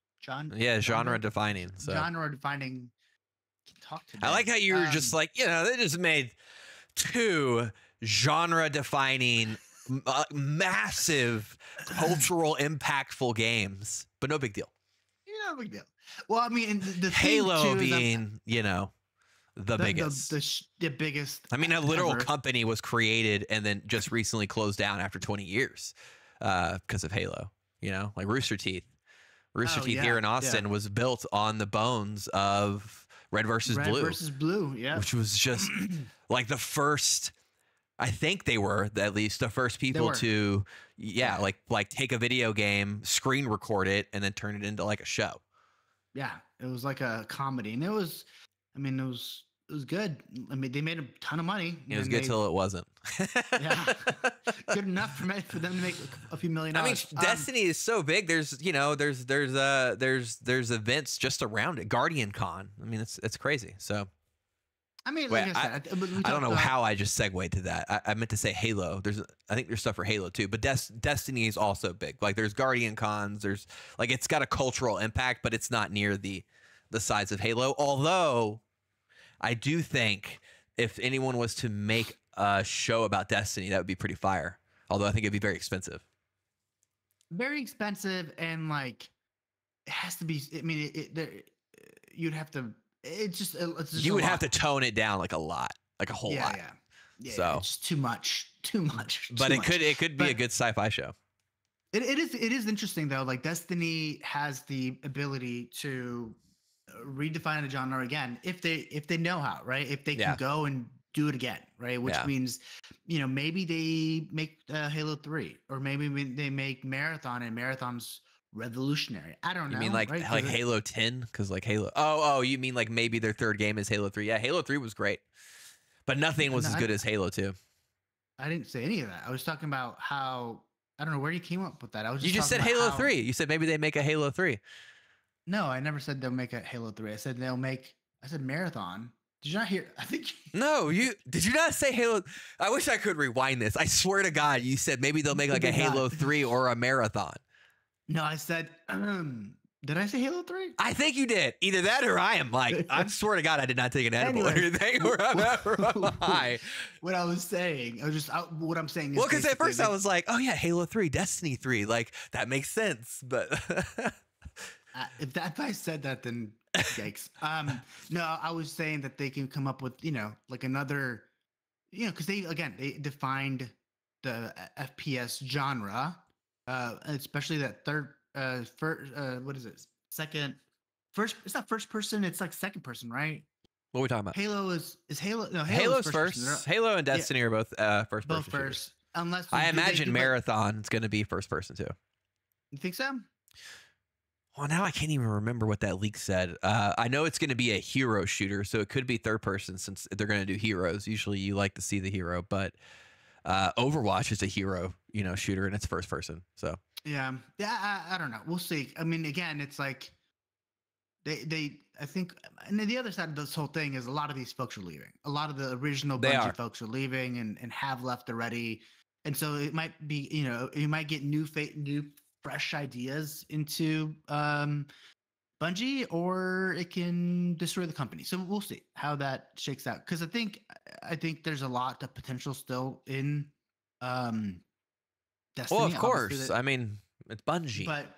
So genre defining. Talk to me. I like how you were just like, they just made 2 genre defining, massive, cultural impactful games, but no big deal. No big deal. Well, I mean, the Halo being, the biggest. The biggest. I mean, a literal company was created and then just recently closed down after 20 years because of Halo, like Rooster Teeth. Rooster Teeth here in Austin was built on the bones of Red versus Red Blue. versus Blue, yeah. Which was just like the first. I think they were at least the first people to, like take a video game, screen record it, and then turn it into like a show. Yeah, it was like a comedy, and it was good. I mean, they made a ton of money. It was good till it wasn't. Yeah, good enough for them to make a few $1 million. I mean, Destiny is so big. There's events just around it. Guardian Con. I mean, it's crazy. So. I mean, like I said, I don't know how I just segued to that. I meant to say Halo. I think there's stuff for Halo too, but Destiny is also big. Like there's Guardian Cons. There's like it's got a cultural impact, but it's not near the size of Halo. Although I do think if anyone was to make a show about Destiny, that would be pretty fire. Although I think it'd be very expensive. Very expensive, and like it has to be. I mean, you'd have to. It's just you would have to tone it down like a lot, like a whole lot. Yeah. So it's too much. But it could be a good sci-fi show. It is interesting though. Like Destiny has the ability to redefine the genre again if they know how, right? If they can go and do it again, right? Which means, maybe they make Halo 3, or maybe they make Marathon, and Marathon's revolutionary. I don't know. You mean like Halo 10? Because like Halo. Oh, you mean like maybe their third game is Halo 3? Yeah, Halo 3 was great, but nothing was as good as Halo 2. I didn't say any of that. I was talking about how I don't know where you came up with that. You just said Halo 3. You said maybe they make a Halo 3. No, I never said they'll make a Halo 3. I said I said Marathon. Did you not hear? I think. No, did you not say Halo? I wish I could rewind this. I swear to God, you said maybe they'll make like a Halo 3 or a Marathon. No, I said, did I say Halo 3? I think you did. Either that or I am like, I swear to God, I did not take an edible or anything. What I was saying, what I'm saying is. Well, because at first I was like, oh yeah, Halo 3, Destiny 3. Like, that makes sense. But if I said that, then yikes. No, I was saying that they can come up with, like another, because they defined the FPS genre. Especially that what is it? First, it's not first person, it's like second person, right? What are we talking about? Halo is Halo. No, Halo's first. Halo and Destiny are both first person. Both first. Unless I imagine Marathon's going to be first person too. You think so? Well, now I can't even remember what that leak said. I know it's going to be a hero shooter, so it could be third person since they're going to do heroes. Usually you like to see the hero, but Overwatch is a hero, shooter, and it's first person. So I don't know. We'll see. I mean, again, it's like I think, and then the other side of this whole thing is a lot of these folks are leaving. A lot of the original Bungie folks are leaving and have left already, and so it might be, you might get new fresh ideas into Bungie, or it can destroy the company. So we'll see how that shakes out. Because I think there's a lot of potential still in Destiny. Well, of course. I mean, it's Bungie. But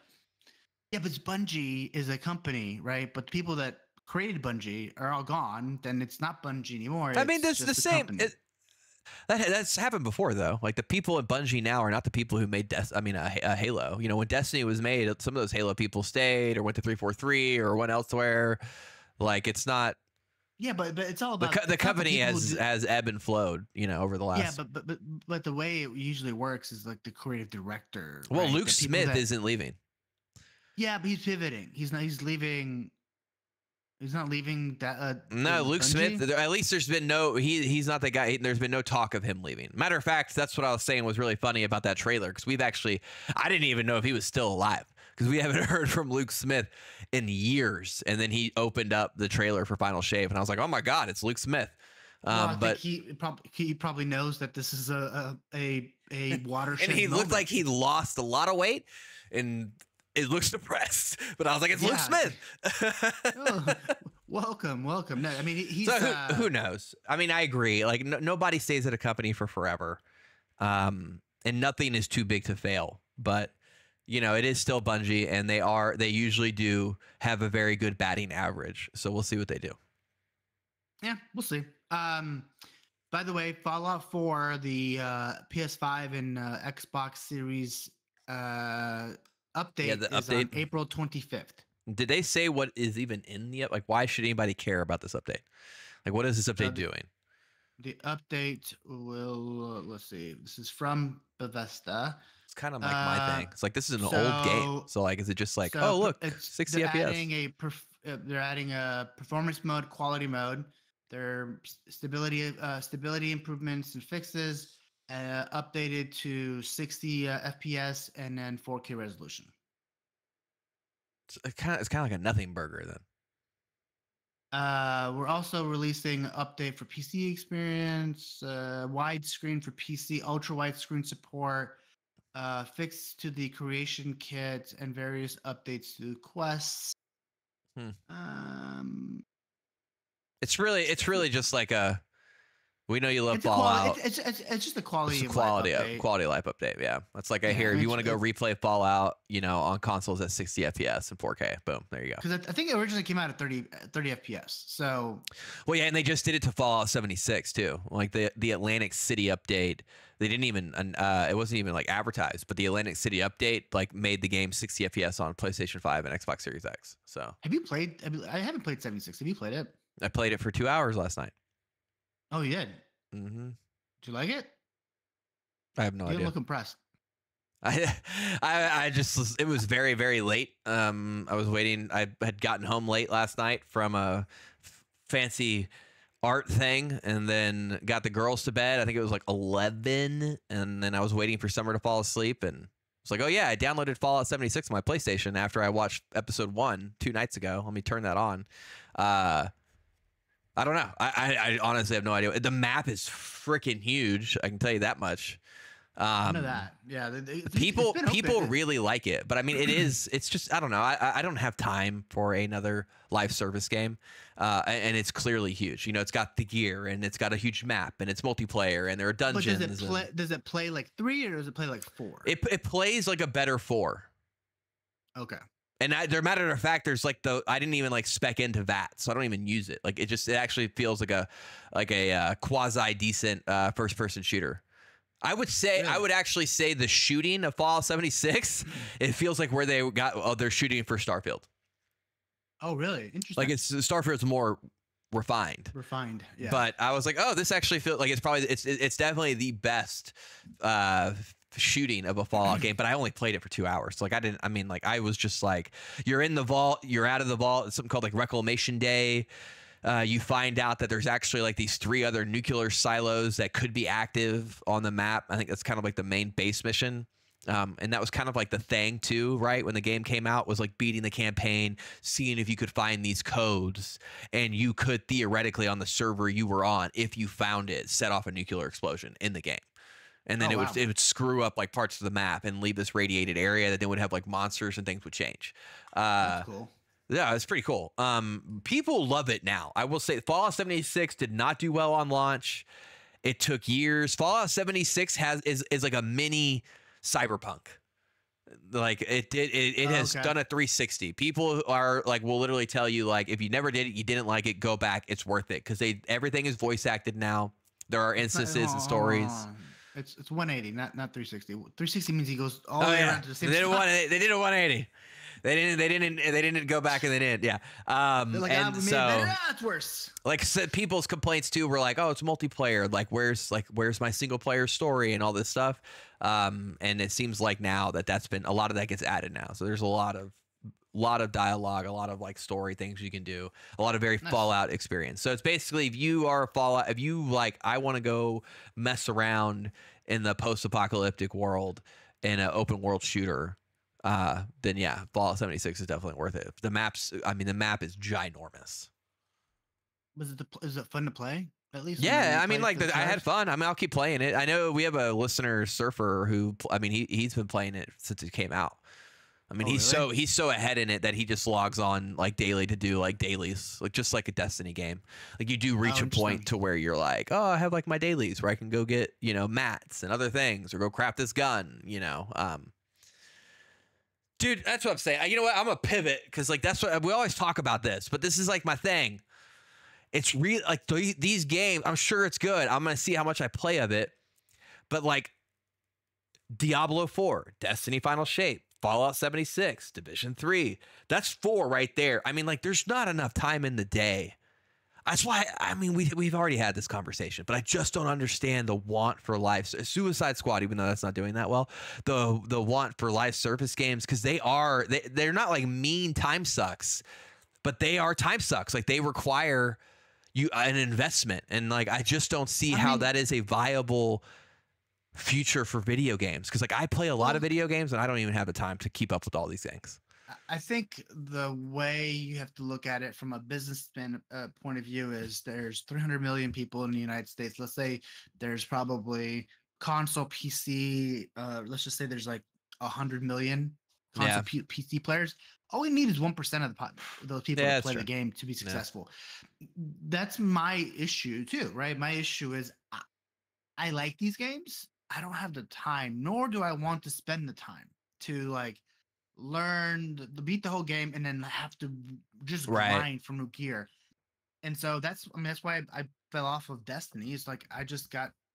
Bungie is a company, right? But the people that created Bungie are all gone. Then it's not Bungie anymore. I mean, it's the same. That's happened before, though. Like the people at Bungie now are not the people who made a Halo. When Destiny was made, some of those Halo people stayed or went to 343 or went elsewhere. Like it's not. Yeah, but it's all about the company has ebb and flowed, over the last. Yeah, but the way it usually works is like the creative director. Well, right? Luke Smith isn't leaving. Yeah, but he's pivoting. He's leaving. He's not leaving that. No, Luke Bungie? Smith. At least there's been no. He's not the guy. There's been no talk of him leaving. Matter of fact, that's what I was saying was really funny about that trailer, because I didn't even know if he was still alive, because we haven't heard from Luke Smith in years. And then he opened up the trailer for Final Shave, and I was like, oh my God, it's Luke Smith. I think he probably knows that this is a watershed. And he looked like he lost a lot of weight, and it looks depressed, but I was like, it's Luke Smith. Welcome. No, I mean, he's. So who knows? I mean, I agree. Like nobody stays at a company for forever, and nothing is too big to fail. But it is still Bungie, and they usually do have a very good batting average. So we'll see what they do. Yeah, we'll see. By the way, Fallout 4, the PS5 and Xbox Series update is on April 25th. Did they say what is even in the like? Why should anybody care about this update? Like, what is this update doing? The update will, let's see. This is from Bethesda. It's kind of like my thing. It's like, this is an old game. So like, is it just like, oh look, 60 FPS? They're adding a performance mode, quality mode. Their stability improvements and fixes, updated to 60 FPS and then 4K resolution. It's kind of like a nothing burger then. We're also releasing an update for PC experience, widescreen for PC, ultra widescreen support, fix to the creation kit, and various updates to quests. It's really just like a. We know you love Fallout. It's just a quality of life update. Yeah, that's like I hear. If you want to go replay Fallout, on consoles at 60 FPS and 4K, boom, there you go. Because I think it originally came out at 30 FPS. So. Well, yeah, and they just did it to Fallout 76 too. Like the Atlantic City update, they didn't even. It wasn't even like advertised, but the Atlantic City update like made the game 60 FPS on PlayStation 5 and Xbox Series X. So. Have you played? I haven't played 76. Have you played it? I played it for 2 hours last night. Oh, you did? Mm-hmm. Did you like it? I have no idea. You look impressed. I just, it was very, very late. I was waiting. I had gotten home late last night from a fancy art thing and then got the girls to bed. I think it was like 11. And then I was waiting for Summer to fall asleep. And it's like, oh yeah, I downloaded Fallout 76 on my PlayStation after I watched episode 1 2 nights ago. Let me turn that on. I don't know. I honestly have no idea. The map is freaking huge. I can tell you that much. I know that. Yeah. People really like it, but I mean, it's just, I don't know. I don't have time for another live service game. And it's clearly huge. It's got the gear and it's got a huge map and it's multiplayer and there are dungeons. But does it play like 3 or does it play like 4? It plays like a better 4. Okay. And there, matter of fact, there's like I didn't even like spec into that, so I don't even use it. Like it actually feels like a quasi decent first person shooter. I would say I would actually say the shooting of Fallout 76, it feels like where they got they're shooting for Starfield. Oh, really? Interesting. Like Starfield's more refined. Yeah. But I was like, oh, this actually feels like it's definitely the best shooting of a Fallout game, but I only played it for 2 hours. So like I was just like, you're in the vault, you're out of the vault. It's something called like Reclamation Day. You find out that there's actually like these 3 other nuclear silos that could be active on the map. I think that's kind of like the main base mission. And that was kind of like the thing too, right? When the game came out, was like beating the campaign, seeing if you could find these codes, and you could theoretically on the server you were on, if you found it, set off a nuclear explosion in the game. And then it would screw up like parts of the map and leave this radiated area that then would have like monsters and things would change. That's cool. Yeah, it's pretty cool. People love it now. I will say Fallout 76 did not do well on launch. It took years. Fallout 76 is like a mini Cyberpunk. Like it has done a 360. People are like, will literally tell you like, if you never did it, you didn't like it, go back. It's worth it because everything is voice acted now. There are instances and stories. It's 180, not 360. 360 means he goes all the way around to the same spot. They did a 180. They didn't go back and they didn't. Yeah. They're like, and so it's worse. Like people's complaints too were like, oh, it's multiplayer. Like where's my single player story and all this stuff. And it seems like now that's been a lot of that gets added now. So there's a lot of dialogue, a lot of like story things you can do, a lot of very nice Fallout experience. So it's basically, if you are a Fallout, if you like, I want to go mess around in the post-apocalyptic world in an open world shooter, then yeah, Fallout 76 is definitely worth it. The map is ginormous. Is it fun to play? At least, yeah. I mean, like I had fun. I mean, I'll keep playing it. I know we have a listener, Surfer, who, I mean, he's been playing it since it came out. I mean, he's so ahead in it that he just logs on like daily to do like dailies, like just like a Destiny game. Like you do reach a point to where you're like, oh, I have like my dailies where I can go get, mats and other things, or go craft this gun, Dude, that's what I'm saying. You know what? I'm gonna pivot because like that's what we always talk about this, but this is like my thing. It's real, like these games. I'm sure it's good. I'm gonna see how much I play of it, but like Diablo 4, Destiny Final Shape, Fallout 76, Division 3. That's 4 right there. I mean, like, there's not enough time in the day. That's why, I mean, we've already had this conversation, but I just don't understand the want for live Suicide Squad, even though that's not doing that well. The want for live service games, because they're not like mean time sucks, but they are time sucks. Like, they require you an investment, and like I just don't see how that is a viable future for video games, because like I play a lot of video games and I don't even have the time to keep up with all these things. I think the way you have to look at it from a businessman point of view is there's 300 million people in the United States. Let's say there's probably console PC. Let's just say there's like 100 million console PC players. All we need is 1% of those people to play the game to be successful. That's my issue too, right? My issue is I like these games. I don't have the time, nor do I want to spend the time to like beat the whole game and then have to just grind for new gear. And so that's why I fell off of Destiny. It's like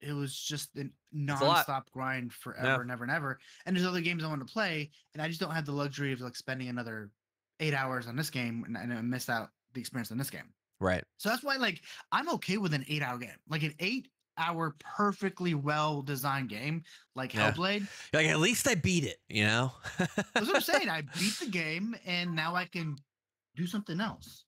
it was just a non-stop grind forever and ever and ever. And there's other games I want to play, and I just don't have the luxury of like spending another 8 hours on this game and I miss out the experience on this game. Right. So that's why like I'm okay with an 8-hour game. Like an 8-hour perfectly well designed game like Hellblade. Like at least I beat it, you know? That's what I'm saying. I beat the game and now I can do something else.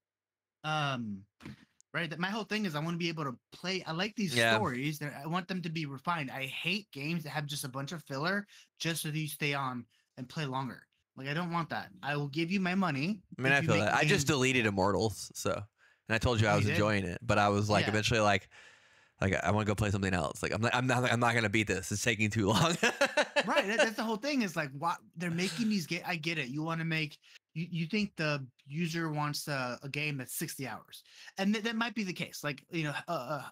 Right. That my whole thing is I want to be able to play. I like these stories. I want them to be refined. I hate games that have just a bunch of filler just so that you stay on and play longer. Like I don't want that. I will give you my money. I mean, I feel that. I just deleted Immortals, so and I told you I was enjoying it, but I was like eventually like I want to go play something else. Like I'm not gonna beat this. It's taking too long. Right. That's the whole thing. Is like what they're making these games. I get it. You want to make. You think the user wants a game that's 60 hours, and that might be the case. Like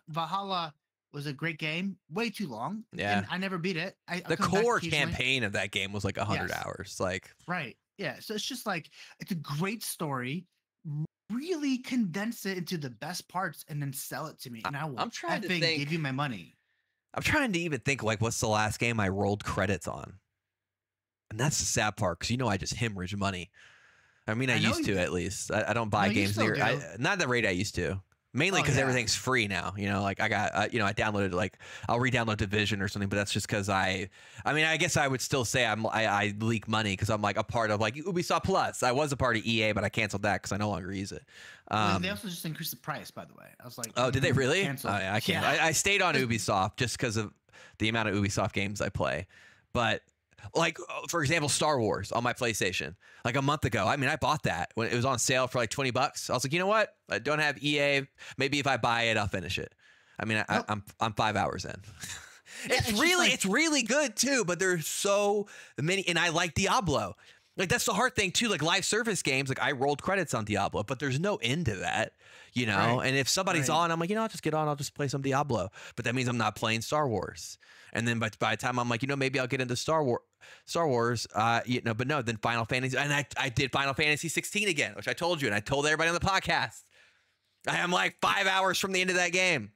Valhalla was a great game, way too long. Yeah, and I never beat it. The core campaign of that game was like 100 hours. Like right. Yeah. So it's just like it's a great story. Really condense it into the best parts and then sell it to me. And I'm trying to think, give you my money. I'm trying to even think like what's the last game I rolled credits on, and that's the sad part because I just hemorrhage money. I mean, I used to at least. I don't buy games near not the rate I used to. Mainly because everything's free now. Like I got I downloaded like I'll re-download Division or something, but that's just because I guess I would still say I leak money because I'm like a part of like Ubisoft Plus. I was a part of EA, but I canceled that because I no longer use it. They also just increased the price, by the way. I was like, oh, did they really? I can't. I stayed on Ubisoft just because of the amount of Ubisoft games I play, but. Like, for example, Star Wars on my PlayStation, like a month ago. I mean, I bought that when it was on sale for like $20. I was like, you know what? I don't have EA. Maybe if I buy it, I'll finish it. I mean, I'm 5 hours in. It's really good too, but there's so many, and I like Diablo. Like that's the hard thing too. Like live service games, like I rolled credits on Diablo, but there's no end to that, Right. And if somebody's on, I'm like, I'll just get on. I'll just play some Diablo. But that means I'm not playing Star Wars. And then by the time I'm like, maybe I'll get into Star Wars, but no, then Final Fantasy, and I did Final Fantasy 16 again, which I told you, and I told everybody on the podcast. I am like 5 hours from the end of that game.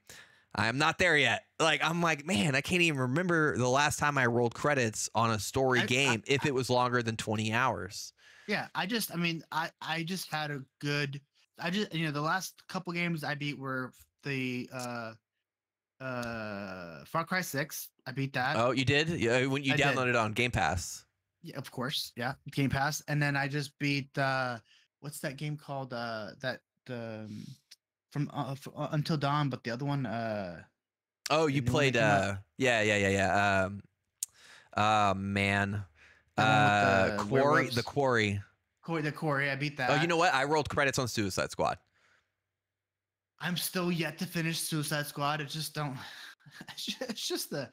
I am not there yet. Like I'm like, man, I can't even remember the last time I rolled credits on a story game if it was longer than 20 hours. Yeah, I just had a good. The last couple games I beat were the Far Cry 6. I beat that. Oh, you did? Yeah, when you downloaded it on Game Pass. Yeah, of course. Yeah, Game Pass. And then I just beat what's that game called? From Until Dawn, but the other one. Oh, you played. Yeah. Man. Quarry. The Quarry. The Quarry. I beat that. Oh, you know what? I rolled credits on Suicide Squad. I'm still yet to finish Suicide Squad. It just don't. It's just the.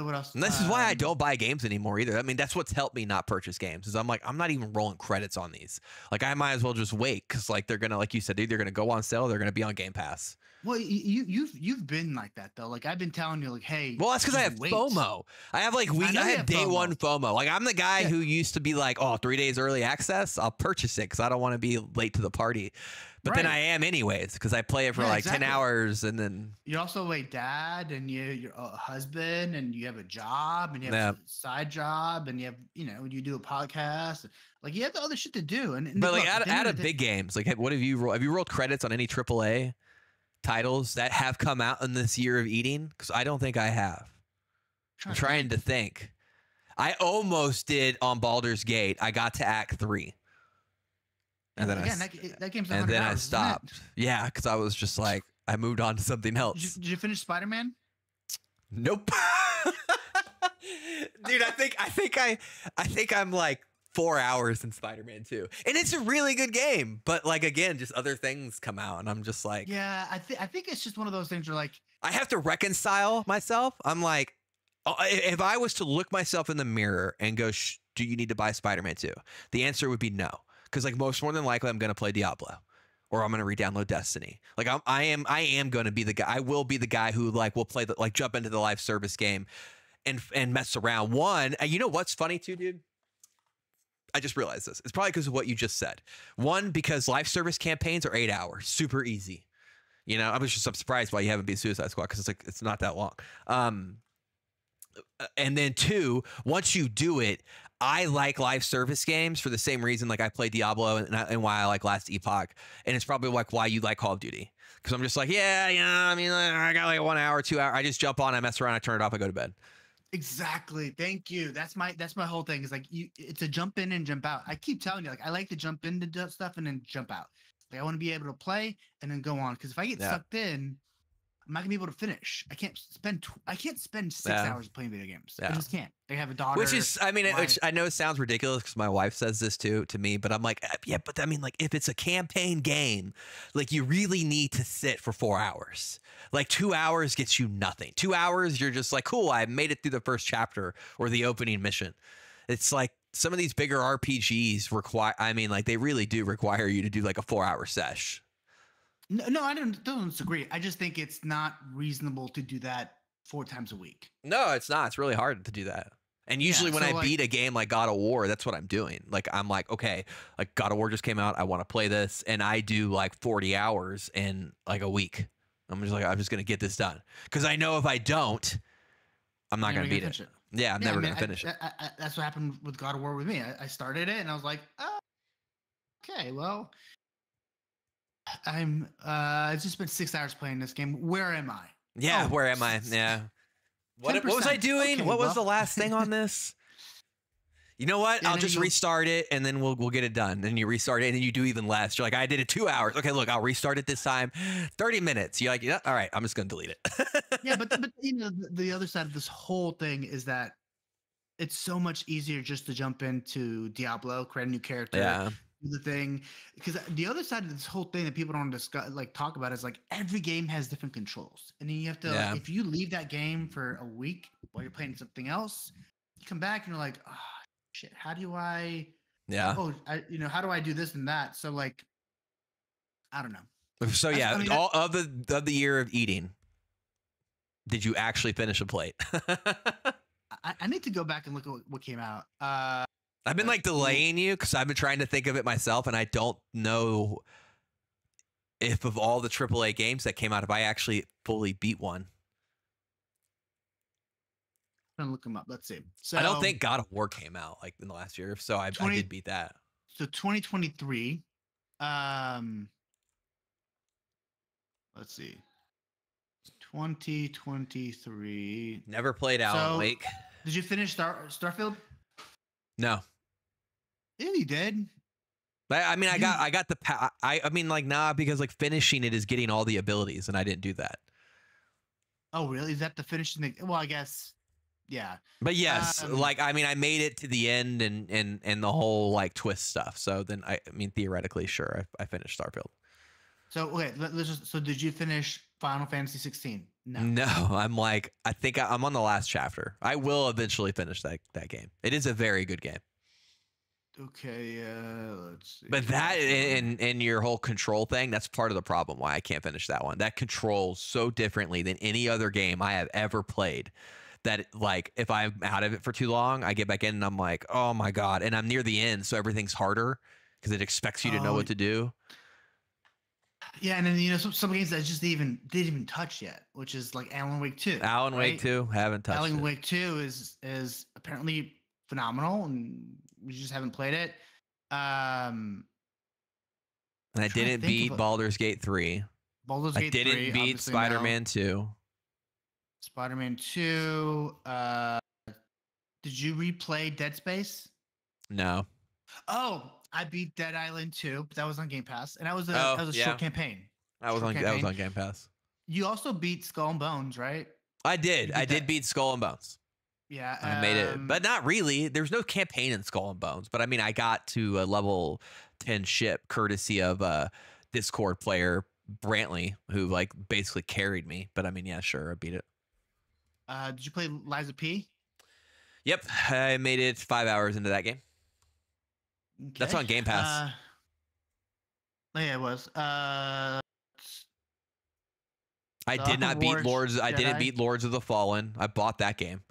What else? And this is why I don't buy games anymore either. I mean, that's what's helped me not purchase games. Is I'm like, I'm not even rolling credits on these. Like, I might as well just wait because, like, they're gonna, like you said, either gonna go on sale, or they're gonna be on Game Pass. Well, you've been like that though. Like I've been telling you, like, hey. Well, that's because I have FOMO. I have like I have day one FOMO. Like I'm the guy who used to be like, oh, 3 days early access. I'll purchase it because I don't want to be late to the party. But then I am anyways because I play it for like 10 hours and then. You're also a dad and you're a husband and you have a job and you have a side job and you have, you do a podcast. Like you have other shit to do. But like out of big games, like what have you rolled? Have you rolled credits on any AAA titles that have come out in this year of eating? Because I don't think I have. I'm trying to think. I almost did on Baldur's Gate. I got to Act 3. And then that game's and then I stopped. Yeah, because I was just like, I moved on to something else. Did you finish Spider-Man? Nope. Dude, I think I'm like 4 hours in Spider-Man 2. And it's a really good game. But like, again, just other things come out. And I'm just like. Yeah, I think it's just one of those things where like. I have to reconcile myself. I'm like, if I was to look myself in the mirror and go, do you need to buy Spider-Man 2? The answer would be no. Because like more than likely, I'm going to play Diablo. Or I'm going to re-download Destiny. Like I am going to be the guy. I will be the guy who like will play jump into the live service game and mess around. And you know what's funny too, dude? I just realized this. It's probably because of what you just said. One, because live service campaigns are 8 hours, super easy. I'm surprised why you haven't beat Suicide Squad because it's not that long. And then two, once you do it, I like live service games for the same reason like I play Diablo and why I like Last Epoch. And it's probably like why you like Call of Duty. Because I'm just like, I mean, I got like 1 hour, 2 hours. I just jump on, I mess around, I turn it off, I go to bed. Exactly. Thank you. That's my whole thing. Is like it's a jump in and jump out. I keep telling you, like I like to jump into stuff and then jump out. Like I want to be able to play and then go on. Because if I get sucked in, I'm not gonna be able to finish. I can't spend 6 hours playing video games. I just can't. I have a daughter. Which I know sounds ridiculous because my wife says this too to me, but I'm like, yeah, but I mean, like if it's a campaign game, like you really need to sit for 4 hours. Like 2 hours gets you nothing. 2 hours, you're just like, cool, I made it through the first chapter or the opening mission. It's like some of these bigger RPGs require, they really do require you to do like a 4 hour sesh. No, I don't disagree. I just think it's not reasonable to do that 4 times a week. No, it's not. It's really hard to do that. And usually when I beat a game like God of War, that's what I'm doing. Like, I'm like, okay, like God of War just came out. I want to play this. And I do like 40 hours in like a week. I'm just going to get this done. Because I know if I don't, I'm not going to beat it. Yeah, I'm never going to finish it. That's what happened with God of War with me. I started it and I was like, oh, okay, well. I just spent 6 hours playing this game. Where am I? Yeah, where am I? Yeah. What was I doing? Okay, what was the last thing on this? You know what? I'll just restart it and then we'll get it done. And you restart it and then you do even less. You're like, I did it 2 hours. Okay, look, I'll restart it this time. 30 minutes. You're like, yeah, all right, I'm just gonna delete it. Yeah, but the other side of this whole thing is that it's so much easier just to jump into Diablo, create a new character. Yeah. The thing, because the other side of this whole thing that people don't discuss, like talk about, is like every game has different controls, and then you have to like, if you leave that game for a week while you're playing something else, you come back and you're like, oh shit, how do I? Yeah. Oh, how do I do this and that? So like, I don't know. So all of the year of eating, did you actually finish a plate? I need to go back and look at what came out. I've been like delaying you because I've been trying to think of it myself, and I don't know if of all the AAA games that came out, if I actually fully beat one. I'm gonna look them up. Let's see. So I don't think God of War came out like in the last year, so I did beat that. So 2023. Let's see. 2023. Never played Alan Wake. Did you finish Starfield? No. Yeah, you did. I mean, I got the because like finishing it is getting all the abilities, and I didn't do that. Oh, really? Is that the finishing thing? Well, I guess, yeah. But yes, I made it to the end and the whole like twist stuff. So then theoretically, sure, I finished Starfield. So okay, so did you finish Final Fantasy 16? No, I think I'm on the last chapter. I will eventually finish that game. It is a very good game. Okay, let's see. But that and your whole control thing, that's part of the problem why I can't finish that one. That controls so differently than any other game I have ever played. That like if I'm out of it for too long, I get back in and I'm like, oh my god, and I'm near the end, so everything's harder because it expects you to know what to do. Yeah, and then some games that just didn't even touch yet, which is like Alan Wake 2. Alan Wake 2, haven't touched Alan it. Wake 2 is apparently phenomenal, and we just haven't played it. And I didn't beat Baldur's Gate 3. Baldur's Gate 3. I didn't beat Spider-Man 2. Spider-Man 2. Did you replay Dead Space? No. Oh, I beat Dead Island 2, but that was on Game Pass, and that was a short campaign. That was on Game Pass. You also beat Skull and Bones, right? I did. I did beat Skull and Bones. Yeah, I made it, but not really. There's no campaign in Skull and Bones, but I mean, I got to a level 10 ship courtesy of Discord player Brantley, who like basically carried me. But I mean, yeah, sure, I beat it. Did you play Liza P? Yep, I made it 5 hours into that game. Okay. That's on Game Pass. Yeah, it was. I did not beat Lords. I didn't beat Lords of the Fallen. I bought that game.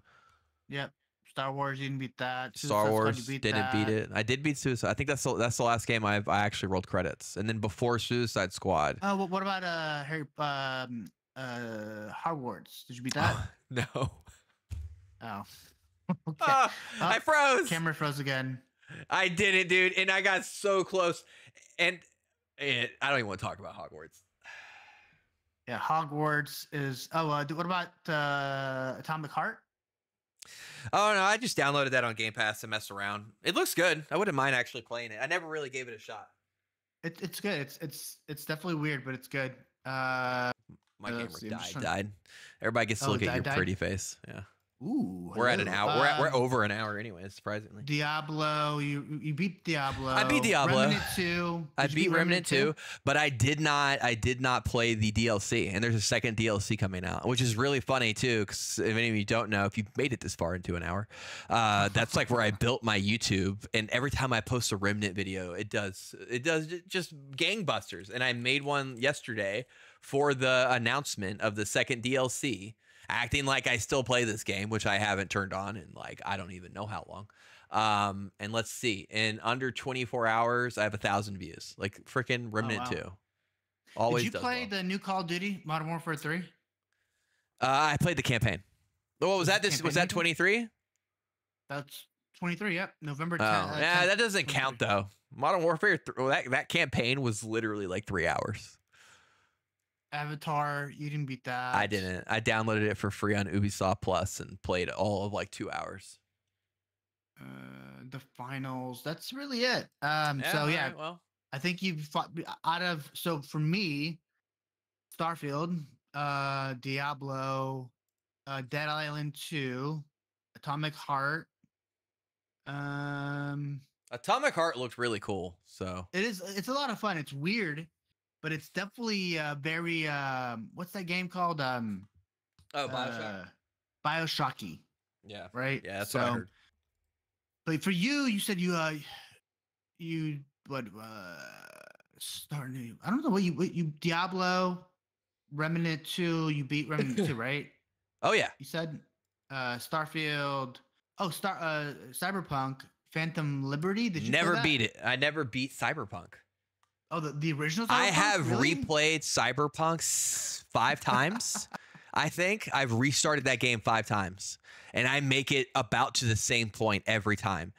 Yep. Star Wars, you didn't beat that. Star Wars didn't beat it. I did beat Suicide. I think that's the last game I actually rolled credits. And then before Suicide Squad. Oh, well, what about Hogwarts? Did you beat that? No. Oh. Okay. I froze. Camera froze again. I didn't, dude, and I got so close. And I don't even want to talk about Hogwarts. Yeah, Hogwarts is. Oh, what about Atomic Heart? Oh no, I just downloaded that on Game Pass to mess around. It looks good. I wouldn't mind actually playing it. I never really gave it a shot. It's good. It's definitely weird, but it's good. My gamer died. Everybody gets to look at your pretty face. Yeah. Ooh, we're at an hour. We're over an hour anyway. Surprisingly. Diablo, you beat Diablo. I beat Diablo. Remnant 2. I beat Remnant 2, but I did not play the DLC. And there's a second DLC coming out, which is really funny too. Because if any of you don't know, if you made it this far into an hour, that's like where I built my YouTube. And every time I post a Remnant video, it does just gangbusters. And I made one yesterday for the announcement of the second DLC. Acting like I still play this game, which I haven't turned on in like I don't even know how long. And let's see, in under 24 hours, I have 1,000 views. Like freaking Remnant 2. Always. Did you play the new Call of Duty Modern Warfare 3? I played the campaign. What was that? Was that 23? That's 23. Yep, November 10th. Yeah, that doesn't count though. Modern Warfare. That campaign was literally like 3 hours. Avatar, you didn't beat that. I didn't. I downloaded it for free on Ubisoft Plus and played all of like 2 hours. The finals. That's really it. Right, well, I think you've fought out of. So for me, Starfield, Diablo, Dead Island 2, Atomic Heart. Atomic Heart looked really cool. So it's a lot of fun. It's weird. But it's definitely very what's that game called? BioShock. BioShocky. Yeah. Right? Yeah, that's what I heard. But for you said starting I don't know what you Diablo, Remnant 2, you beat Remnant 2, right? Oh yeah. You said Starfield. Oh, Cyberpunk, Phantom Liberty. Did you never beat it? I never beat Cyberpunk. Oh, the original Cyberpunk? I have replayed Cyberpunk 5 times. I think I've restarted that game 5 times. And I make it about to the same point every time.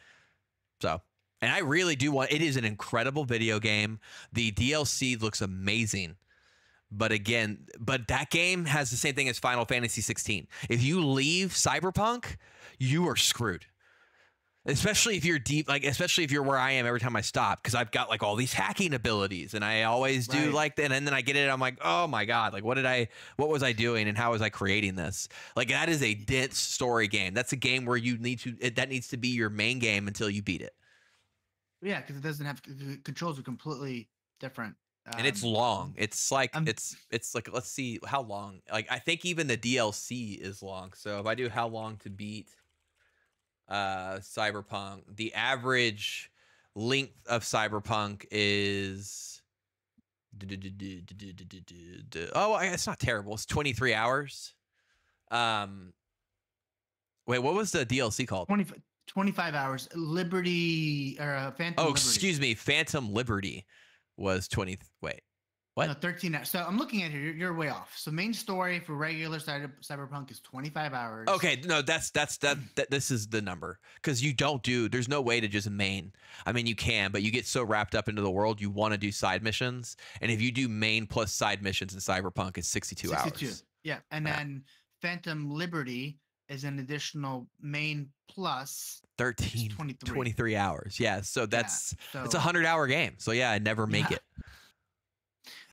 So, and I really do want, it is an incredible video game. The DLC looks amazing. But again, that game has the same thing as Final Fantasy 16. If you leave Cyberpunk, you are screwed. Especially if you're deep, like, especially if you're where I am every time I stop, because I've got like all these hacking abilities and I always do like that. And then I get it. I'm like, oh my God, like, what was I doing and how was I creating this? Like, that is a dense story game. That's a game where that needs to be your main game until you beat it. Yeah, because it doesn't have controls are completely different. And it's long. It's like, it's like, let's see how long. Like, I think even the DLC is long. So if I do how long to beat Cyberpunk, the average length of Cyberpunk is. Oh, it's not terrible. It's 23 hours. Wait, what was the DLC called? 25 hours. Liberty or Phantom. Oh, Liberty. Excuse me. Phantom Liberty was 20. Wait, what? No, 13 hours. So I'm looking at here. You're way off. So main story for regular Cyberpunk is 25 hours. Okay, no, that's this is the number, because you don't do. There's no way to just main. I mean, you can, but you get so wrapped up into the world, you want to do side missions, and if you do main plus side missions in Cyberpunk, it's 62 hours. Yeah, and then Phantom Liberty is an additional main plus 23 hours. Yeah, so it's a 100-hour game. So yeah, I never make it.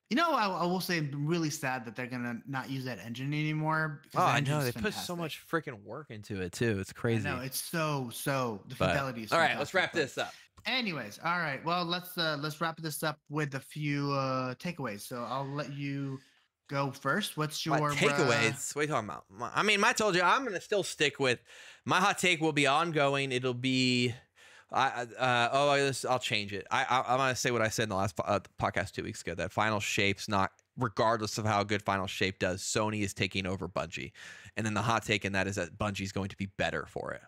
You know, I will say I'm really sad that they're gonna not use that engine anymore. Oh, I know, they put so much freaking work into it too. It's crazy. I know, it's so the fidelity is all right, let's wrap this up. Anyways, all right. Well, let's wrap this up with a few takeaways. So I'll let you go first. What's your takeaways? What are you talking about? I mean, I told you I'm gonna still stick with my hot take. Will be ongoing. It'll be. I'll change it. I'm gonna say what I said in the last podcast 2 weeks ago. That Final Shape's not, regardless of how good Final Shape does, Sony is taking over Bungie, and then the hot take in that is that Bungie's going to be better for it.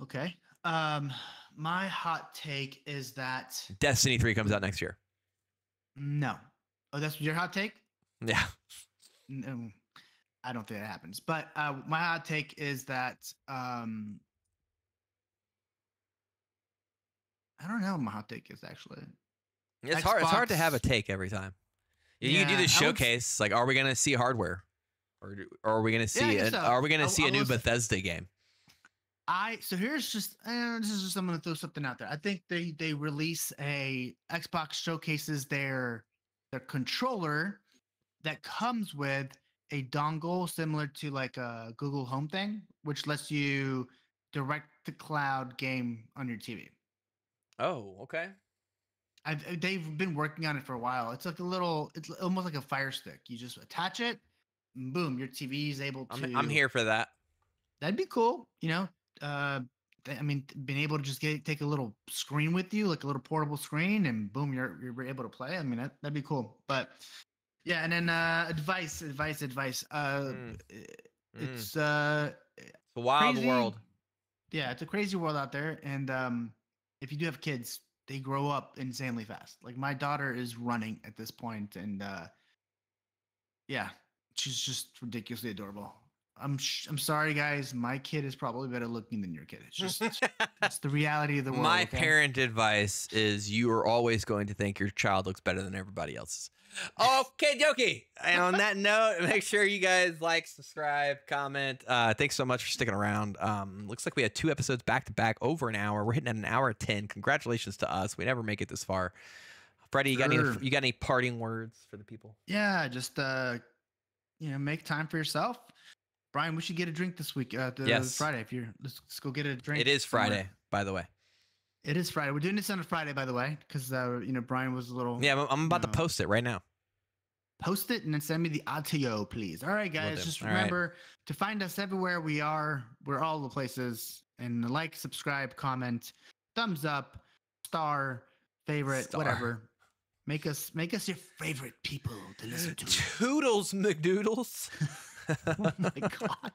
Okay. My hot take is that Destiny 3 comes out next year. No. Oh, that's your hot take? Yeah. No, I don't think that happens. But my hot take is that I don't know what my hot take is actually. It's hard. It's hard to have a take every time. You do the showcase. Like, are we gonna see hardware, or are we gonna see are we gonna see a new Bethesda game? So here's just this is just, I'm gonna throw something out there. I think they release a Xbox showcases their controller that comes with a dongle similar to like a Google Home thing, which lets you direct to cloud game on your TV. Oh, okay. They've been working on it for a while. It's like it's almost like a Fire Stick. You just attach it, and boom, your TV is able to. I'm here for that. That'd be cool. You know, I mean, being able to just take a little screen with you, like a little portable screen, and boom, you're able to play. I mean, that'd be cool. But yeah, and then advice. It's a wild world. Yeah, it's a crazy world out there, and if you do have kids, they grow up insanely fast. Like my daughter is running at this point, and yeah, she's just ridiculously adorable. I'm sorry, guys. My kid is probably better looking than your kid. It's just it's the reality of the world. My parent advice is you are always going to think your child looks better than everybody else's. Okay, dokie. And on that note, make sure you guys like, subscribe, comment. Thanks so much for sticking around. Looks like we had 2 episodes back to back over an hour. We're hitting at an hour 10. Congratulations to us. We never make it this far. Freddie, you got any parting words for the people? Yeah, just make time for yourself. Brian, we should get a drink this week. Yes. Friday. Let's go get a drink. It is Friday, by the way. It is Friday. We're doing this on a Friday, by the way, because Brian was a little. Yeah, I'm about to post it right now. Post it and then send me the audio, please. All right, guys. Just remember to find us everywhere we are. We're all the places. And like, subscribe, comment, thumbs up, star, favorite, whatever. Make us your favorite people to listen to. Toodles, McDoodles. Oh my God.